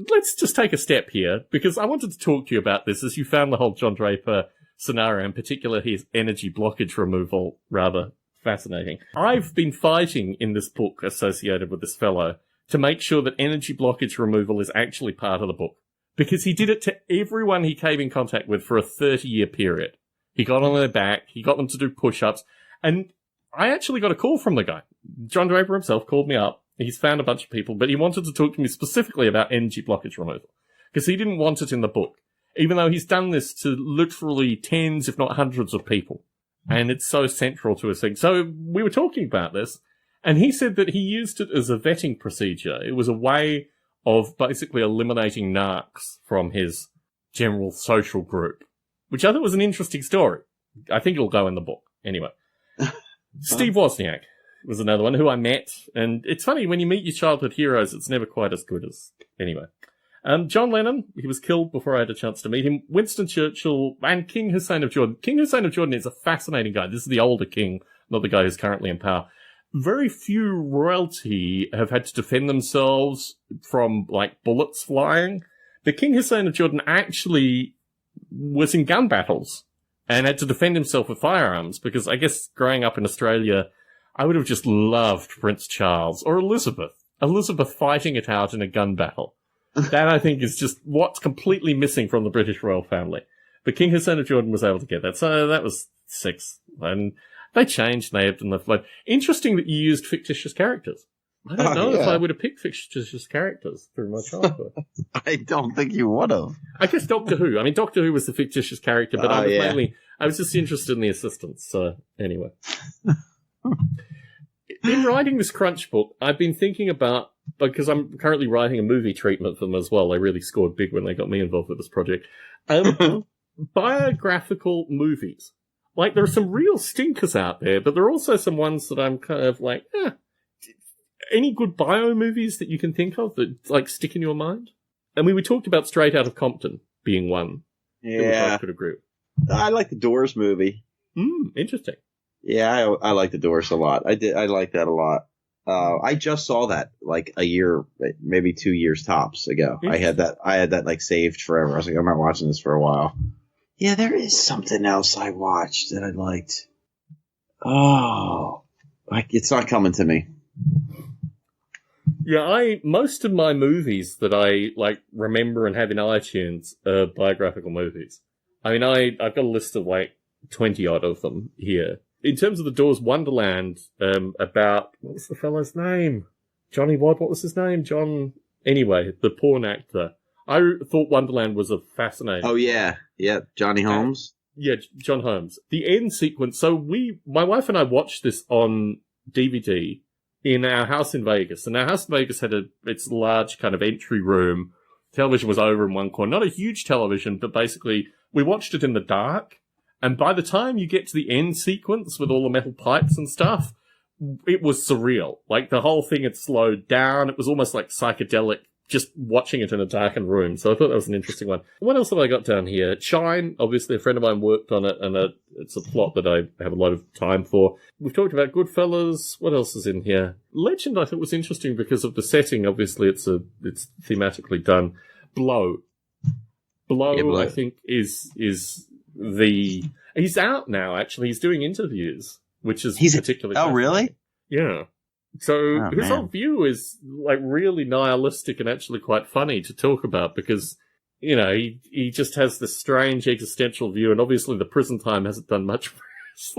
Speaker 1: Let's just take a step here, because I wanted to talk to you about this as you found the whole John Draper scenario, in particular his energy blockage removal, rather fascinating. I've been fighting in this book associated with this fellow to make sure that energy blockage removal is actually part of the book. Because he did it to everyone he came in contact with for a 30-year period. He got on their back, he got them to do push-ups, and I actually got a call from the guy. John Draper himself called me up. He's found a bunch of people, but he wanted to talk to me specifically about energy blockage removal. Because he didn't want it in the book. Even though he's done this to literally tens, if not hundreds of people. And it's so central to his thing. So we were talking about this, and he said that he used it as a vetting procedure. It was a way of basically eliminating narcs from his general social group, which I thought was an interesting story. I think it'll go in the book. Anyway. Steve Wozniak was another one who I met, and it's funny, when you meet your childhood heroes, it's never quite as good as... Anyway. John Lennon, he was killed before I had a chance to meet him. Winston Churchill, and King Hussein of Jordan. King Hussein of Jordan is a fascinating guy. This is the older king, not the guy who's currently in power. Very few royalty have had to defend themselves from, bullets flying. But King Hussein of Jordan actually was in gun battles and had to defend himself with firearms, because I guess growing up in Australia, I would have just loved Prince Charles or Elizabeth. Elizabeth fighting it out in a gun battle. That, I think, is just what's completely missing from the British royal family. But King Hussein of Jordan was able to get that. So that was 6. And they changed, and they ebbed and they flowed. Interesting that you used fictitious characters. I don't know if I would have picked fictitious characters through my childhood.
Speaker 2: I don't think you would have.
Speaker 1: I guess Doctor Who. I mean, Doctor Who was the fictitious character, but I was just interested in the assistants. So, anyway. In writing this Crunch book, I've been thinking about, because I'm currently writing a movie treatment for them as well. They really scored big when they got me involved with this project. Biographical movies. There are some real stinkers out there, but there are also some ones that I'm kind of any good bio movies that you can think of that, stick in your mind? And we talked about Straight Outta Compton, being one.
Speaker 2: Yeah.
Speaker 1: I could agree.
Speaker 2: I like the Doors movie.
Speaker 1: Interesting.
Speaker 2: Yeah, I like the Doors a lot. I like that a lot. I just saw that like a year, maybe 2 years tops ago. I had that like saved forever. I was like, I'm not watching this for a while. Yeah, there is something else I watched that I liked. Oh, it's not coming to me.
Speaker 1: Yeah, most of my movies that I like remember and have in iTunes are biographical movies. I mean, I've got a list of like 20 odd of them here. In terms of the Doors Wonderland, about, what was the fellow's name? Johnny what was his name? Anyway, the porn actor. I thought Wonderland was a fascinating.
Speaker 2: Oh, yeah. Yep. Johnny Holmes.
Speaker 1: Yeah, John Holmes. The end sequence. So my wife and I watched this on DVD in our house in Vegas. And our house in Vegas had its large kind of entry room. Television was over in one corner. Not a huge television, but basically we watched it in the dark. And by the time you get to the end sequence with all the metal pipes and stuff, it was surreal. Like, the whole thing had slowed down. It was almost like psychedelic, just watching it in a darkened room. So I thought that was an interesting one. What else have I got down here? Shine, obviously a friend of mine worked on it, and it's a plot that I have a lot of time for. We've talked about Goodfellas. What else is in here? Legend I thought was interesting because of the setting. Obviously, it's thematically done. Blow, I think, is he's out now, actually. He's doing interviews, which is particularly...
Speaker 2: Oh, really?
Speaker 1: Yeah. So his whole view is like really nihilistic and actually quite funny to talk about because, you know, he just has this strange existential view, and obviously the prison time hasn't done much for us.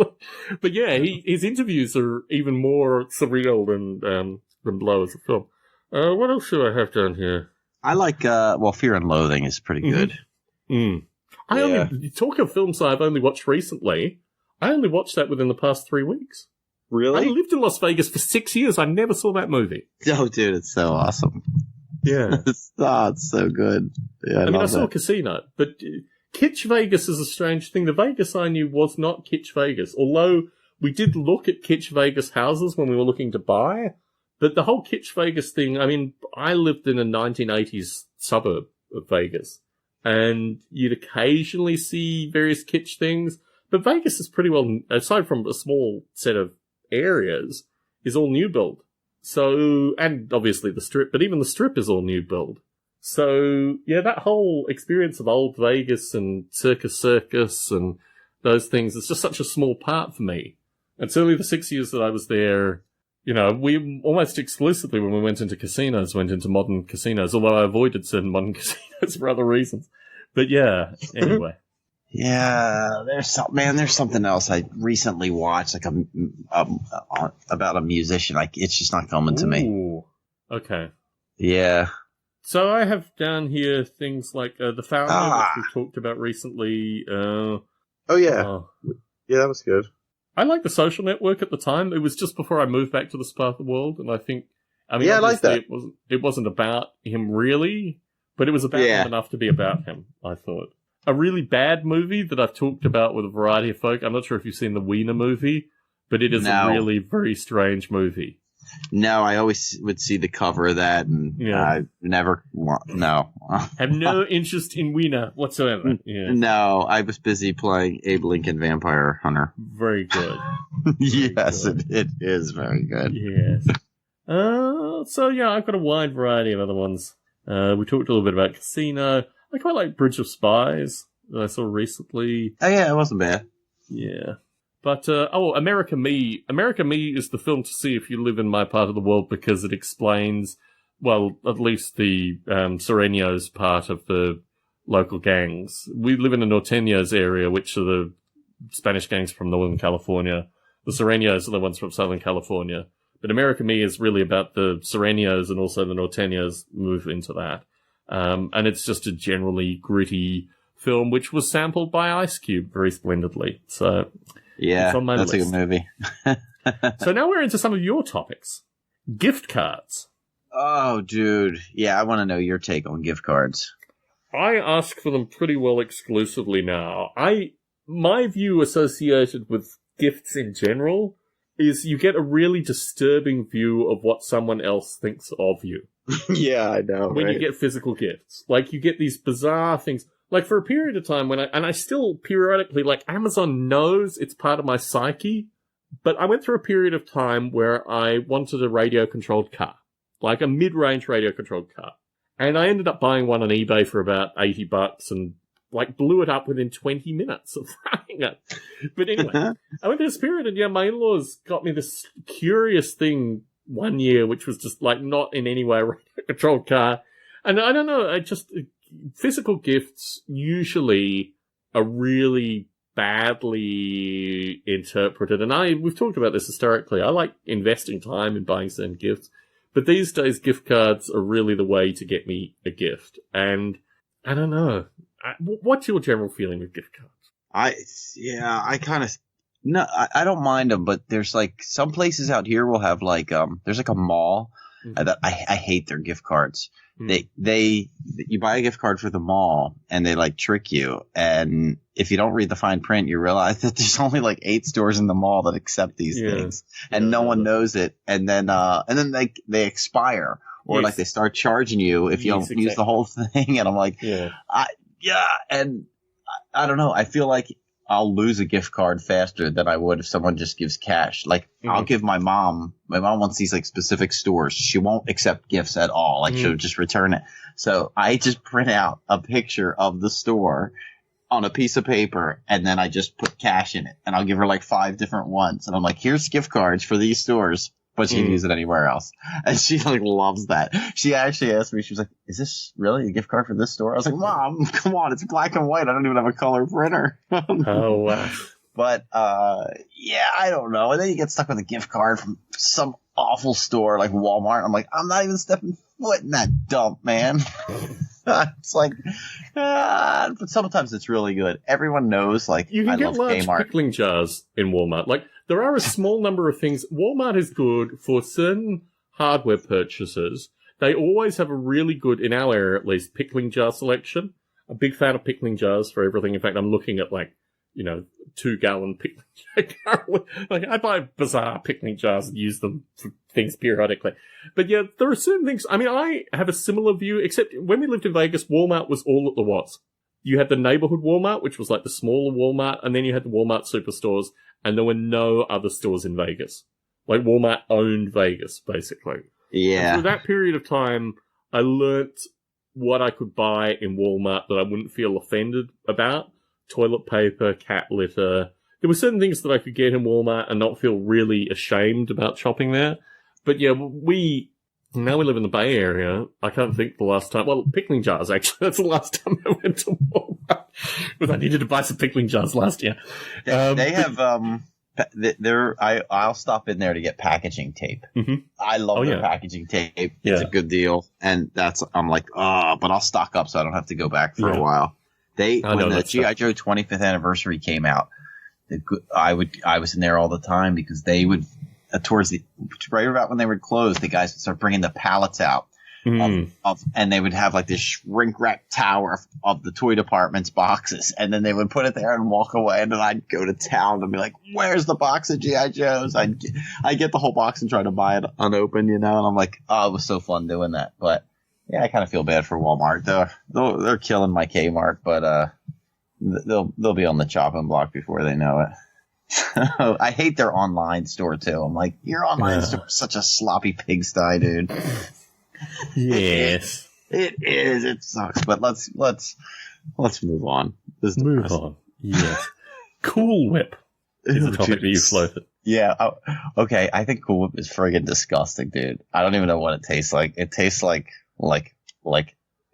Speaker 1: But yeah, his interviews are even more surreal than Blow as a film. What else should I have down here?
Speaker 2: I like, Fear and Loathing is pretty good.
Speaker 1: You talk of films I've only watched recently. I only watched that within the past 3 weeks.
Speaker 2: Really?
Speaker 1: I lived in Las Vegas for 6 years. I never saw that movie.
Speaker 2: Oh, dude, it's so awesome.
Speaker 1: Yeah.
Speaker 2: It's so good. Yeah,
Speaker 1: I saw Casino, but Kitsch Vegas is a strange thing. The Vegas I knew was not Kitsch Vegas, although we did look at Kitsch Vegas houses when we were looking to buy. But the whole Kitsch Vegas thing, I mean, I lived in a 1980s suburb of Vegas, and you'd occasionally see various kitsch things, but Vegas is pretty well, aside from a small set of areas, is all new build. So, and obviously the Strip, but even the Strip is all new build. So, yeah, that whole experience of old Vegas and Circus and those things is just such a small part for me. And certainly the 6 years that I was there, you know, we almost exclusively, when we went into casinos, went into modern casinos, although I avoided certain modern casinos for other reasons. But yeah, anyway.
Speaker 2: Yeah, there's something else I recently watched, like about a musician. Like, it's just not coming to me.
Speaker 1: Okay.
Speaker 2: Yeah.
Speaker 1: So I have down here things like The Founder, which we talked about recently.
Speaker 2: Yeah, that was good.
Speaker 1: I liked The Social Network at the time. It was just before I moved back to this part of the world, and I think, I like that. It wasn't about him really, but it was about him enough to be about him, I thought. A really bad movie that I've talked about with a variety of folk. I'm not sure if you've seen the Wiener movie, but it is a really very strange movie.
Speaker 2: No, I always would see the cover of that, and I never
Speaker 1: have no interest in Wiener whatsoever. Yeah.
Speaker 2: No, I was busy playing Abe Lincoln Vampire Hunter.
Speaker 1: Very good.
Speaker 2: Yes, it is very good.
Speaker 1: Yes. So yeah, I've got a wide variety of other ones. We talked a little bit about Casino. I quite like Bridge of Spies that I saw recently.
Speaker 2: Oh yeah, it wasn't bad.
Speaker 1: Yeah. But, America Me. America Me is the film to see if you live in my part of the world because it explains, well, at least the Sureños part of the local gangs. We live in the Norteños area, which are the Spanish gangs from Northern California. The Sureños are the ones from Southern California. But America Me is really about the Sureños and also the Norteños move into that. And it's just a generally gritty film, which was sampled by Ice Cube very splendidly. So...
Speaker 2: yeah, that's a good movie.
Speaker 1: So now we're into some of your topics. Gift cards.
Speaker 2: Oh, dude. Yeah, I want to know your take on gift cards.
Speaker 1: I ask for them pretty well exclusively now. My view associated with gifts in general is you get a really disturbing view of what someone else thinks of you.
Speaker 2: Yeah, I know,
Speaker 1: when you get physical gifts. Like, you get these bizarre things. Like, for a period of time I still periodically, like, Amazon knows it's part of my psyche, but I went through a period of time where I wanted a radio-controlled car. Like a mid-range radio-controlled car. And I ended up buying one on eBay for about $80 and, like, blew it up within 20 minutes of running it. But anyway, I went through this period and, my in-laws got me this curious thing one year, which was just, like, not in any way a radio-controlled car. And I don't know, physical gifts usually are really badly interpreted. And we've talked about this historically. I like investing time in buying certain gifts. But these days, gift cards are really the way to get me a gift. And I don't know. What's your general feeling with gift cards?
Speaker 2: I don't mind them, but there's like some places out here will have like, there's like a mall that I hate their gift cards. You buy a gift card for the mall and they like trick you. And if you don't read the fine print, you realize that there's only like 8 stores in the mall that accept these things and no one knows it. And then they expire or like they start charging you if you don't use the whole thing. And I'm like, and I don't know. I feel like I'll lose a gift card faster than I would if someone just gives cash. Like, I'll give my mom wants these like specific stores. She won't accept gifts at all. Like, she'll just return it. So I just print out a picture of the store on a piece of paper and then I just put cash in it and I'll give her like 5 different ones. And I'm like, here's gift cards for these stores, but she can use it anywhere else. And she like loves that. She actually asked me, she was like, is this really a gift card for this store? I was like, Mom, come on, it's black and white. I don't even have a color printer.
Speaker 1: Oh, wow.
Speaker 2: But, I don't know. And then you get stuck with a gift card from some awful store like Walmart. I'm like, I'm not even stepping foot in that dump, man. It's like, but sometimes it's really good. Everyone knows, like,
Speaker 1: you can
Speaker 2: I
Speaker 1: get
Speaker 2: love
Speaker 1: large
Speaker 2: Kmart.
Speaker 1: pickling jars in Walmart. Like, there are a small number of things. Walmart is good for certain hardware purchases. They always have a really good, in our area at least, pickling jar selection. A big fan of pickling jars for everything. In fact, I'm looking at, like, 2-gallon pickling jar. Like, I buy bizarre pickling jars and use them for things periodically. But yeah, there are certain things. I mean, I have a similar view, except when we lived in Vegas, Walmart was all that there was. You had the neighborhood Walmart, which was like the smaller Walmart, and then you had the Walmart superstores, and there were no other stores in Vegas. Like, Walmart owned Vegas, basically.
Speaker 2: Yeah.
Speaker 1: And for that period of time, I learnt what I could buy in Walmart that I wouldn't feel offended about. Toilet paper, cat litter. There were certain things that I could get in Walmart and not feel really ashamed about shopping there. But yeah, now we live in the Bay Area. I can't think the last time. Well, pickling jars, actually. That's the last time I went to Walmart. Because I needed to buy some pickling jars last year.
Speaker 2: They have, I'll stop in there to get packaging tape. Mm-hmm. I love their packaging tape. It's a good deal. And I'm like, but I'll stock up so I don't have to go back for a while. When the G.I. Joe 25th anniversary came out, I was in there all the time because they would, right about when they would close, the guys would start bringing the pallets out. And they would have like this shrink wrap tower of the toy department's boxes. And then they would put it there and walk away. And then I'd go to town and be like, where's the box of G.I. Joes? I'd get the whole box and try to buy it unopened, And I'm like, oh, it was so fun doing that. But yeah, I kind of feel bad for Walmart. They're killing my Kmart, but they'll be on the chopping block before they know it. I hate their online store too. I'm like, your online store is such a sloppy pigsty, dude.
Speaker 1: Yes,
Speaker 2: it is. It sucks. But let's move on.
Speaker 1: Move on. Yes. Cool Whip is the topic that you floated.
Speaker 2: Yeah. Okay. I think Cool Whip is friggin' disgusting, dude. I don't even know what it tastes like. It tastes like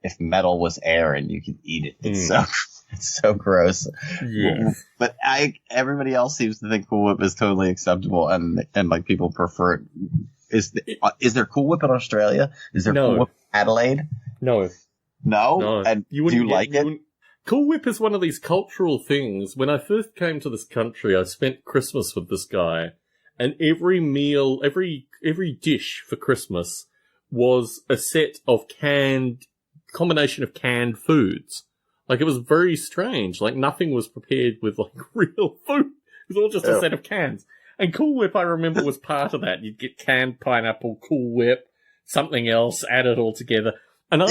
Speaker 2: if metal was air and you could eat it. It's so gross. Yes. But everybody else seems to think Cool Whip is totally acceptable and like people prefer it. Is there Cool Whip in Australia? Is there Cool Whip in Adelaide?
Speaker 1: No.
Speaker 2: And do you like it?
Speaker 1: Cool Whip is one of these cultural things. When I first came to this country, I spent Christmas with this guy, and every meal, every dish for Christmas was a set of combination of canned foods. Like, it was very strange. Like, nothing was prepared with, like, real food. It was all just a set of cans. And Cool Whip, I remember, was part of that. You'd get canned pineapple, Cool Whip, something else, add it all together. And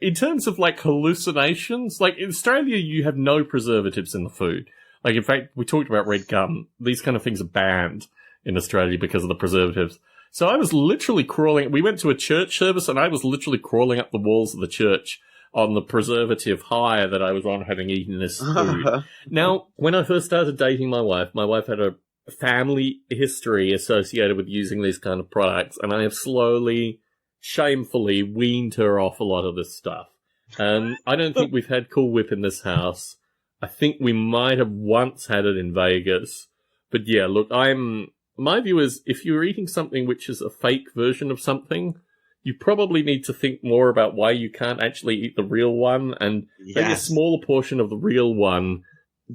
Speaker 1: in terms of, like, hallucinations, like, in Australia, you have no preservatives in the food. Like, in fact, we talked about red gum. These kind of things are banned in Australia because of the preservatives. So I was literally crawling. We went to a church service, and I was literally crawling up the walls of the church on the preservative high that I was on, having eaten this food. Now, when I first started dating my wife had a family history associated with using these kind of products, and I have slowly, shamefully weaned her off a lot of this stuff. I don't think we've had Cool Whip in this house. I think we might have once had it in Vegas. But yeah, look, my view is, if you're eating something which is a fake version of something, you probably need to think more about why you can't actually eat the real one, and maybe a smaller portion of the real one,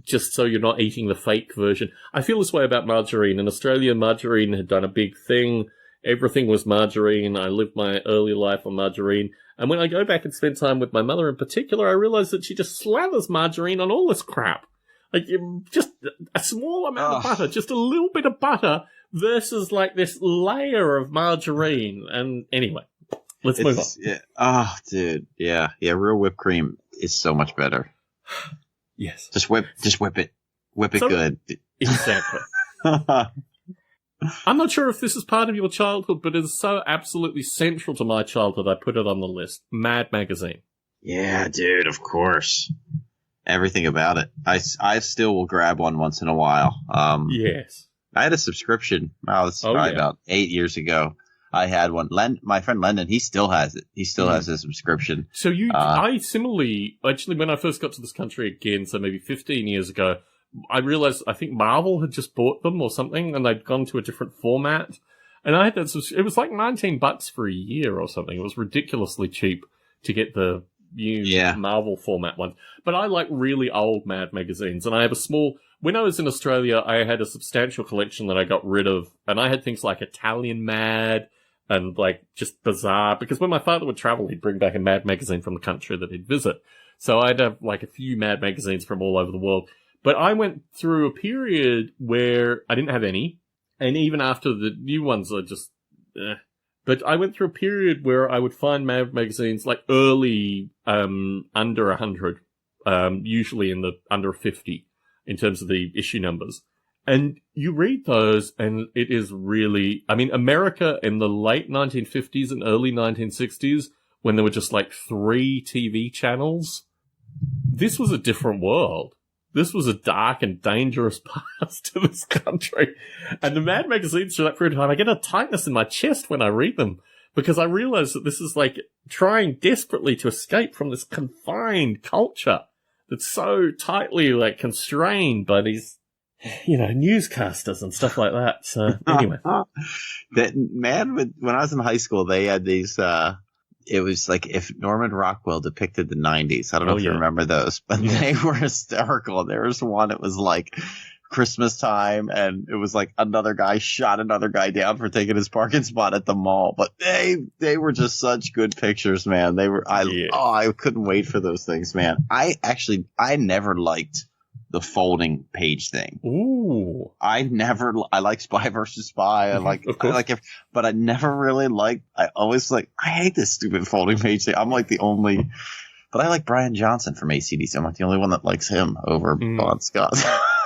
Speaker 1: just so you're not eating the fake version. I feel this way about margarine. In Australia, margarine had done a big thing. Everything was margarine. I lived my early life on margarine. And when I go back and spend time with my mother in particular, I realize that she just slathers margarine on all this crap. Like, just a small amount of butter, just a little bit of butter versus, like, this layer of margarine. And anyway, let's move on.
Speaker 2: Yeah. Oh, dude. Yeah. Yeah, real whipped cream is so much better.
Speaker 1: Yes.
Speaker 2: Just whip it. Whip it good.
Speaker 1: Exactly. I'm not sure if this is part of your childhood, but it's so absolutely central to my childhood, I put it on the list. Mad Magazine.
Speaker 2: Yeah, dude, of course. Everything about it. I still will grab one once in a while.
Speaker 1: Yes.
Speaker 2: I had a subscription. Oh, this is probably about 8 years ago. I had one. My friend Lennon, he still has it. He still has a subscription.
Speaker 1: So I similarly, actually, when I first got to this country again, so maybe 15 years ago, I realized I think Marvel had just bought them or something, and they'd gone to a different format. And I had that. It was like $19 for a year or something. It was ridiculously cheap to get the new Marvel format ones. But I like really old Mad magazines, and I have a small. When I was in Australia, I had a substantial collection that I got rid of, and I had things like Italian Mad and like just bizarre. Because when my father would travel, he'd bring back a Mad magazine from the country that he'd visit. So I'd have like a few Mad magazines from all over the world. But I went through a period where I didn't have any, and even after the new ones are just, But I went through a period where I would find Mad magazines like early, under 100, usually in the under 50 in terms of the issue numbers. And you read those, and it is really, I mean, America in the late 1950s and early 1960s, when there were just like 3 TV channels, this was a different world. This was a dark and dangerous past to this country. And the Mad magazines through that period of time, I get a tightness in my chest when I read them, because I realize that this is like trying desperately to escape from this confined culture that's so tightly like constrained by these, you know, newscasters and stuff like that. So anyway.
Speaker 2: When I was in high school, they had these, it was like if Norman Rockwell depicted the 90s. I don't know if you remember those, but they were hysterical. There was one, it was like Christmas time, and it was like another guy shot another guy down for taking his parking spot at the mall. But they were just such good pictures, man. They were, I couldn't wait for those things, man. I never liked the folding page thing.
Speaker 1: Ooh.
Speaker 2: I like Spy versus Spy. But I never really liked, I hate this stupid folding page thing. I'm like the only, but I like Brian Johnson from AC/DC. I'm like the only one that likes him over Bon Scott.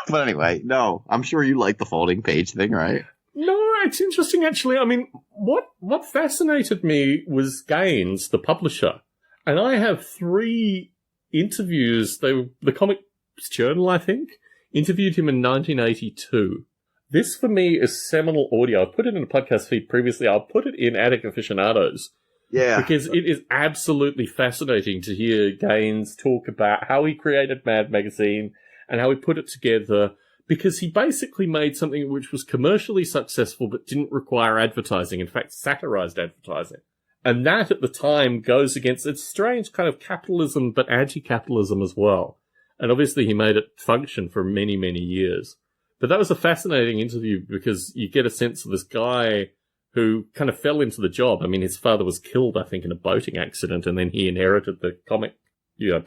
Speaker 2: But anyway, no, I'm sure you like the folding page thing, right?
Speaker 1: No, it's interesting actually. I mean, what fascinated me was Gaines, the publisher. And I have 3 interviews. The Comics Journal, I think, interviewed him in 1982. This, for me, is seminal audio. I've put it in a podcast feed previously. I'll put it in Attic Aficionados. Yeah. Because it is absolutely fascinating to hear Gaines talk about how he created Mad Magazine and how he put it together, because he basically made something which was commercially successful but didn't require advertising. In fact, satirized advertising. And that, at the time, goes against its strange kind of capitalism but anti-capitalism as well. And obviously he made it function for many, many years. But that was a fascinating interview, because you get a sense of this guy who kind of fell into the job. I mean, his father was killed, I think, in a boating accident, and then he inherited the comic,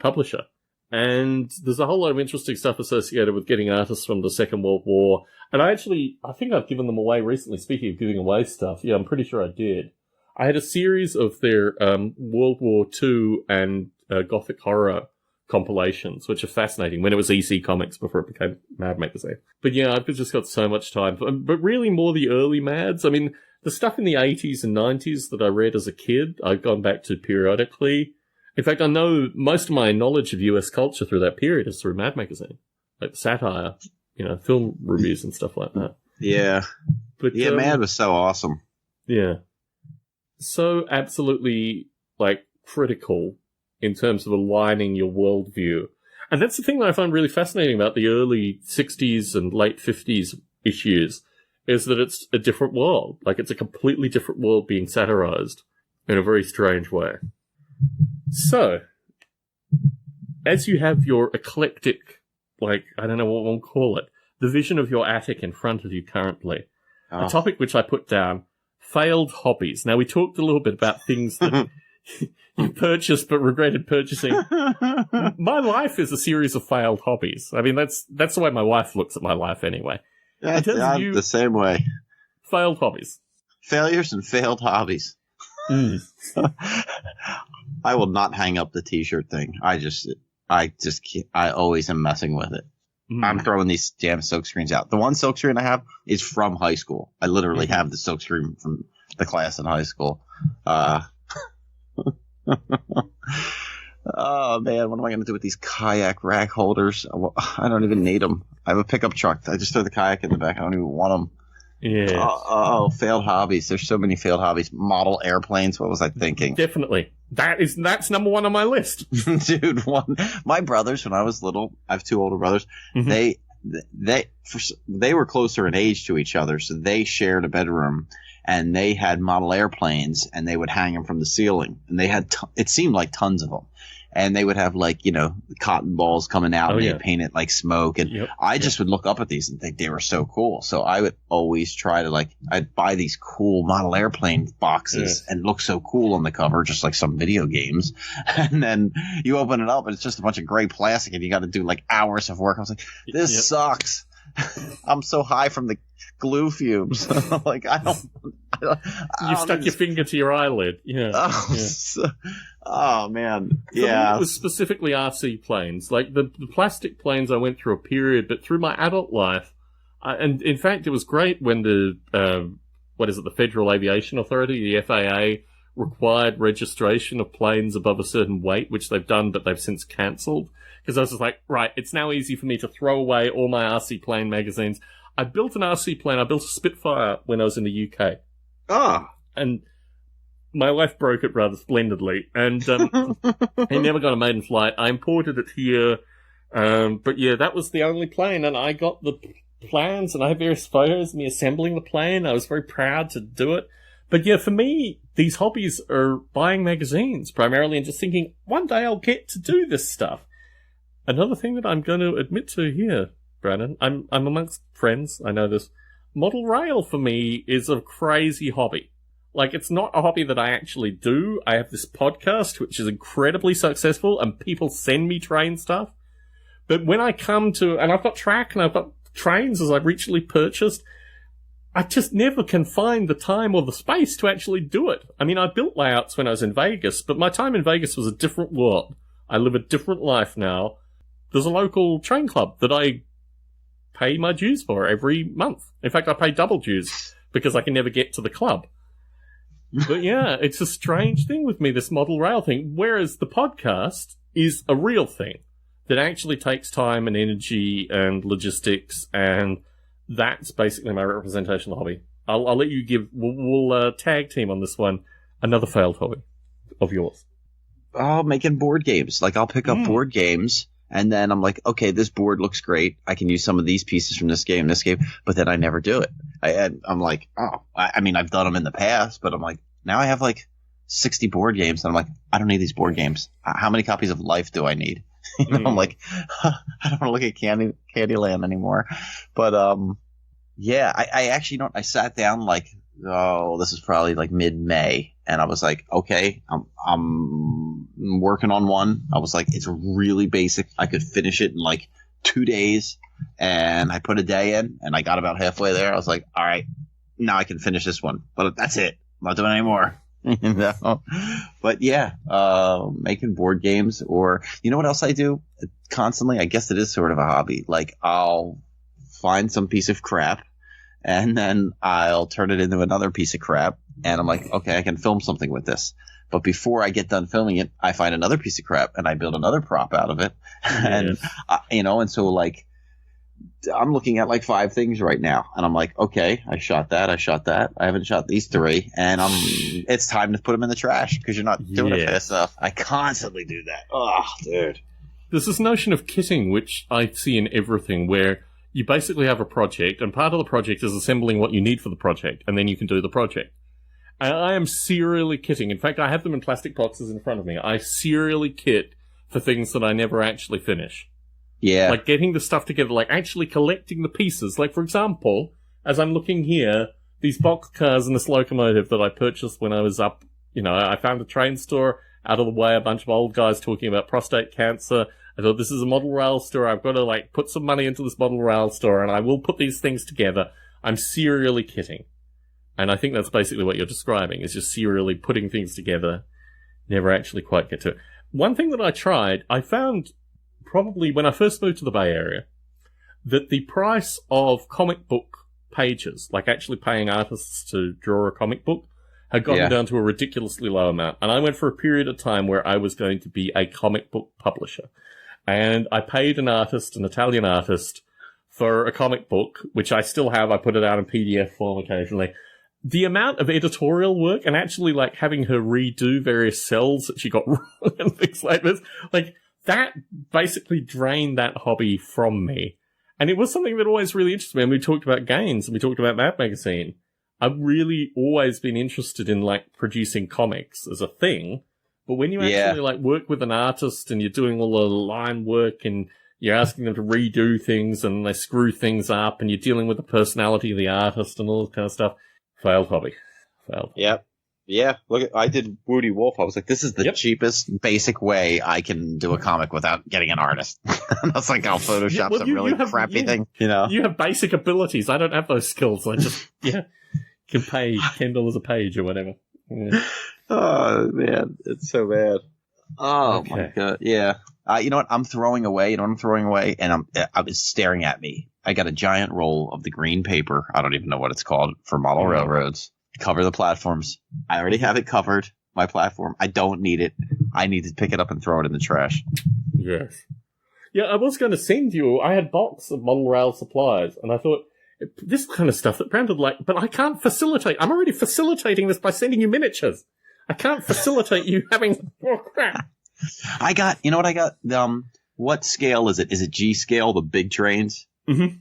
Speaker 1: publisher. And there's a whole lot of interesting stuff associated with getting artists from the Second World War. And I think I've given them away recently. Speaking of giving away stuff, I'm pretty sure I did. I had a series of their World War II and Gothic horror compilations, which are fascinating, when it was EC Comics before it became Mad Magazine. But yeah, I've just got so much time. But really more the early Mads. I mean, the stuff in the 80s and 90s that I read as a kid, I've gone back to periodically. In fact, I know most of my knowledge of US culture through that period is through Mad Magazine. Like satire, film reviews and stuff like that.
Speaker 2: Yeah.
Speaker 1: But
Speaker 2: yeah, Mad was so awesome.
Speaker 1: Yeah. So absolutely, critical in terms of aligning your worldview. And that's the thing that I find really fascinating about the early 60s and late 50s issues, is that it's a different world. It's a completely different world being satirized in a very strange way. So, as you have your eclectic, I don't know what one call it, the vision of your attic in front of you currently, a topic which I put down, failed hobbies. Now, we talked a little bit about things that you purchased but regretted purchasing. My life is a series of failed hobbies. I mean, that's the way my wife looks at my life anyway.
Speaker 2: I'm the same way.
Speaker 1: Failed hobbies.
Speaker 2: Failures and failed hobbies.
Speaker 1: Mm.
Speaker 2: I will not hang up the t-shirt thing. I just can't. I always am messing with it. Mm. I'm throwing these damn silk screens out. The one silk screen I have is from high school. I literally have the silk screen from the class in high school. Oh man, what am I going to do with these kayak rack holders? I don't even need them. I have a pickup truck. I just throw the kayak in the back. I don't even want them.
Speaker 1: Yeah.
Speaker 2: Failed hobbies. There's so many failed hobbies. Model airplanes. What was I thinking?
Speaker 1: Definitely. That's number one on my list.
Speaker 2: Dude, my brothers, when I was little, I have two older brothers. Mm-hmm. They were closer in age to each other, so they shared a bedroom, and they had model airplanes, and they would hang them from the ceiling, and they had it seemed like tons of them. And they would have cotton balls coming out, and they'd paint it like smoke. And I just would look up at these and think they were so cool. So I would always try to I'd buy these cool model airplane boxes and look so cool on the cover, just like some video games. And then you open it up and it's just a bunch of gray plastic and you got to do hours of work. I was like, this sucks. I'm so high from the glue fumes.
Speaker 1: You stuck your finger to your eyelid. Yeah.
Speaker 2: Oh man.
Speaker 1: For me, it was specifically RC planes. The plastic planes I went through a period, but through my adult life, and in fact, it was great when the Federal Aviation Authority, the FAA, required registration of planes above a certain weight, which they've done, but they've since cancelled. Because I was just like, right, it's now easy for me to throw away all my RC plane magazines. I built an RC plane. I built a Spitfire when I was in the UK. And my wife broke it rather splendidly. And he never got a maiden flight. I imported it here. But yeah, that was the only plane. And I got the plans, and I have various photos of me assembling the plane. I was very proud to do it. But yeah, for me, these hobbies are buying magazines primarily and just thinking, one day I'll get to do this stuff. Another thing that I'm going to admit to here, Brandon, I'm amongst friends, I know this. Model rail for me is a crazy hobby. It's not a hobby that I actually do. I have this podcast, which is incredibly successful, and people send me train stuff. But when I come to, and I've got track and I've got trains as I've recently purchased, I just never can find the time or the space to actually do it. I mean, I built layouts when I was in Vegas, but my time in Vegas was a different world. I live a different life now. There's a local train club that I pay my dues for every month. In fact, I pay double dues because I can never get to the club. But yeah, it's a strange thing with me, this model rail thing. Whereas the podcast is a real thing that actually takes time and energy and logistics, and that's basically my representation of the hobby. I'll let you give, we'll tag team on this one, another failed hobby of yours.
Speaker 2: Oh, making board games. I'll pick up board games. And then I'm like, okay, this board looks great. I can use some of these pieces from this game, but then I never do it. I'm like, I mean, I've done them in the past, but I'm like, now I have 60 board games. And I'm like, I don't need these board games. How many copies of Life do I need? I'm like, I don't want to look at Candyland anymore. But, yeah, I actually don't, I sat down this is probably mid-May. And I was like, okay, I'm working on one. I was like, it's really basic. I could finish it in 2 days. And I put a day in, and I got about halfway there. I was like, all right, now I can finish this one. But that's it. I'm not doing it anymore. You know, but yeah, making board games, or you know what else I do constantly? I guess it is sort of a hobby. Like I'll find some piece of crap and then I'll turn it into another piece of crap. And I'm like, okay, I can film something with this. But before I get done filming it, I find another piece of crap and I build another prop out of it. And, you know, and so like, I'm looking at like 5 things right now, and I'm like, okay, I shot that. I haven't shot these 3, and it's time to put them in the trash because you're not doing it fast enough. I constantly do that. Oh, dude.
Speaker 1: There's this notion of kitting, which I see in everything, where you basically have a project, and part of the project is assembling what you need for the project, and then you can do the project. And I am serially kitting. In fact, I have them in plastic boxes in front of me. I serially kit for things that I never actually finish.
Speaker 2: Yeah.
Speaker 1: Like getting the stuff together, like actually collecting the pieces. Like, for example, as I'm looking here, these box cars and this locomotive that I purchased when I was up, you know, I found a train store out of the way, a bunch of old guys talking about prostate cancer. I thought, this is a model rail store. I've got to, like, put some money into this model rail store, and I will put these things together. I'm serially kitting. And I think that's basically what you're describing, is just serially putting things together, never actually quite get to it. One thing that I tried, I found probably when I first moved to the Bay Area, that the price of comic book pages, like actually paying artists to draw a comic book, had gotten down to a ridiculously low amount. And I went for a period of time where I was going to be a comic book publisher. And I paid an artist, an Italian artist, for a comic book, which I still have. I put it out in PDF form occasionally. The amount of editorial work and actually like having her redo various cells that she got wrong and things like this, like, that basically drained that hobby from me. And it was something that always really interested me. And we talked about games and we talked about Mad Magazine. I've really always been interested in, like, producing comics as a thing. But when you actually, like, work with an artist and you're doing all the line work and you're asking them to redo things and they screw things up and you're dealing with the personality of the artist and all this kind of stuff, failed hobby.
Speaker 2: Yep. Yeah, look, I did Woody Wolf. I was like, this is the cheapest, basic way I can do a comic without getting an artist. I was like, I'll Photoshop some really crappy thing, you know?
Speaker 1: You have basic abilities. I don't have those skills. I just, can pay $10 a page or whatever. Yeah.
Speaker 2: Oh, man, it's so bad. Oh, my God, yeah. You know what? I'm throwing away. You know what I'm throwing away? And I was staring at me. I got a giant roll of the green paper. I don't even know what it's called for model railroads. Cover the platforms. I already have it covered, my platform. I don't need it. I need to pick it up and throw it in the trash.
Speaker 1: Yes. Yeah, I was going to send you, I had a box of model rail supplies, and I thought, this kind of stuff that Brandon like, but I can't facilitate. I'm already facilitating this by sending you miniatures. I can't facilitate you having more crap.
Speaker 2: I got, you know what I got? What scale is it? Is it G scale, the big trains?
Speaker 1: Mm-hmm.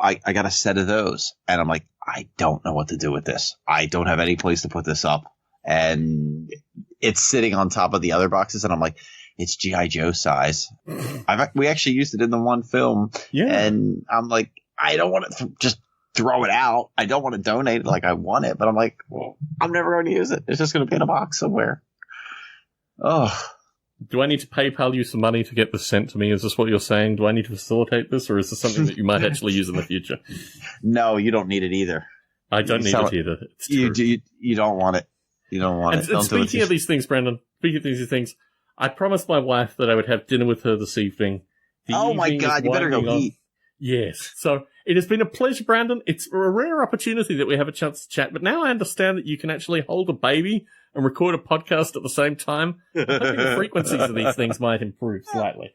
Speaker 2: I got a set of those, and I'm like, I don't know what to do with this. I don't have any place to put this up, and it's sitting on top of the other boxes, and I'm like, it's G.I. Joe size. We actually used it in the one film, and I'm like, I don't want to just throw it out. I don't want to donate it like I want it, but I'm like, well, I'm never going to use it. It's just going to be in a box somewhere. Oh.
Speaker 1: Do I need to PayPal you some money to get this sent to me? Is this what you're saying? Do I need to facilitate this, or is this something that you might actually use in the future?
Speaker 2: No, you don't need it either.
Speaker 1: I don't need it either. It's true.
Speaker 2: You don't want it. You don't want it.
Speaker 1: And speaking of these things, Brandon, speaking of these things, I promised my wife that I would have dinner with her this evening.
Speaker 2: Oh my God, you better go eat.
Speaker 1: Yes. So it has been a pleasure, Brandon. It's a rare opportunity that we have a chance to chat, but now I understand that you can actually hold a baby and record a podcast at the same time. I think the frequencies of these things might improve slightly.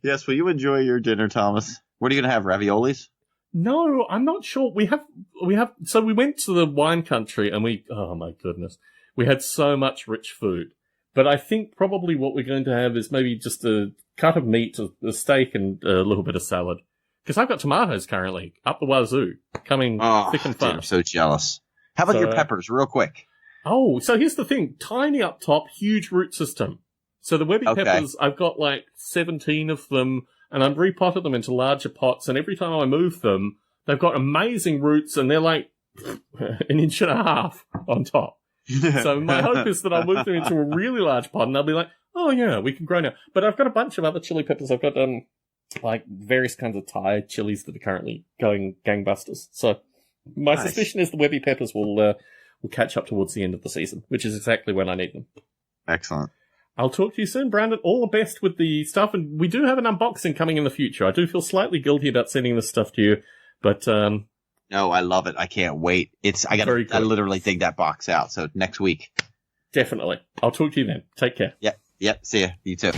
Speaker 2: Yes, will you enjoy your dinner, Thomas? What are you going to have, raviolis?
Speaker 1: No, I'm not sure. We have, so we went to the wine country and oh my goodness, we had so much rich food. But I think probably what we're going to have is maybe just a cut of meat, a steak, and a little bit of salad. Because I've got tomatoes currently, up the wazoo, coming thick and fast.
Speaker 2: Dude, I'm so jealous. How about your peppers, real quick?
Speaker 1: Oh, so here's the thing. Tiny up top, huge root system. So the Webby Peppers, I've got like 17 of them, and I've repotted them into larger pots, and every time I move them, they've got amazing roots, and they're like an inch and a half on top. So my hope is that I'll move them into a really large pot, and they'll be like, oh yeah, we can grow now. But I've got a bunch of other chili peppers. I've got like various kinds of Thai chilies that are currently going gangbusters. So my suspicion is the Webby Peppers will we'll catch up towards the end of the season, which is exactly when I need them.
Speaker 2: Excellent.
Speaker 1: I'll talk to you soon, Brandon. All the best with the stuff, and we do have an unboxing coming in the future. I do feel slightly guilty about sending this stuff to you, but
Speaker 2: no, I love it. I can't wait. I literally dig that box out. So next week.
Speaker 1: Definitely. I'll talk to you then. Take care.
Speaker 2: Yep. See ya. You too.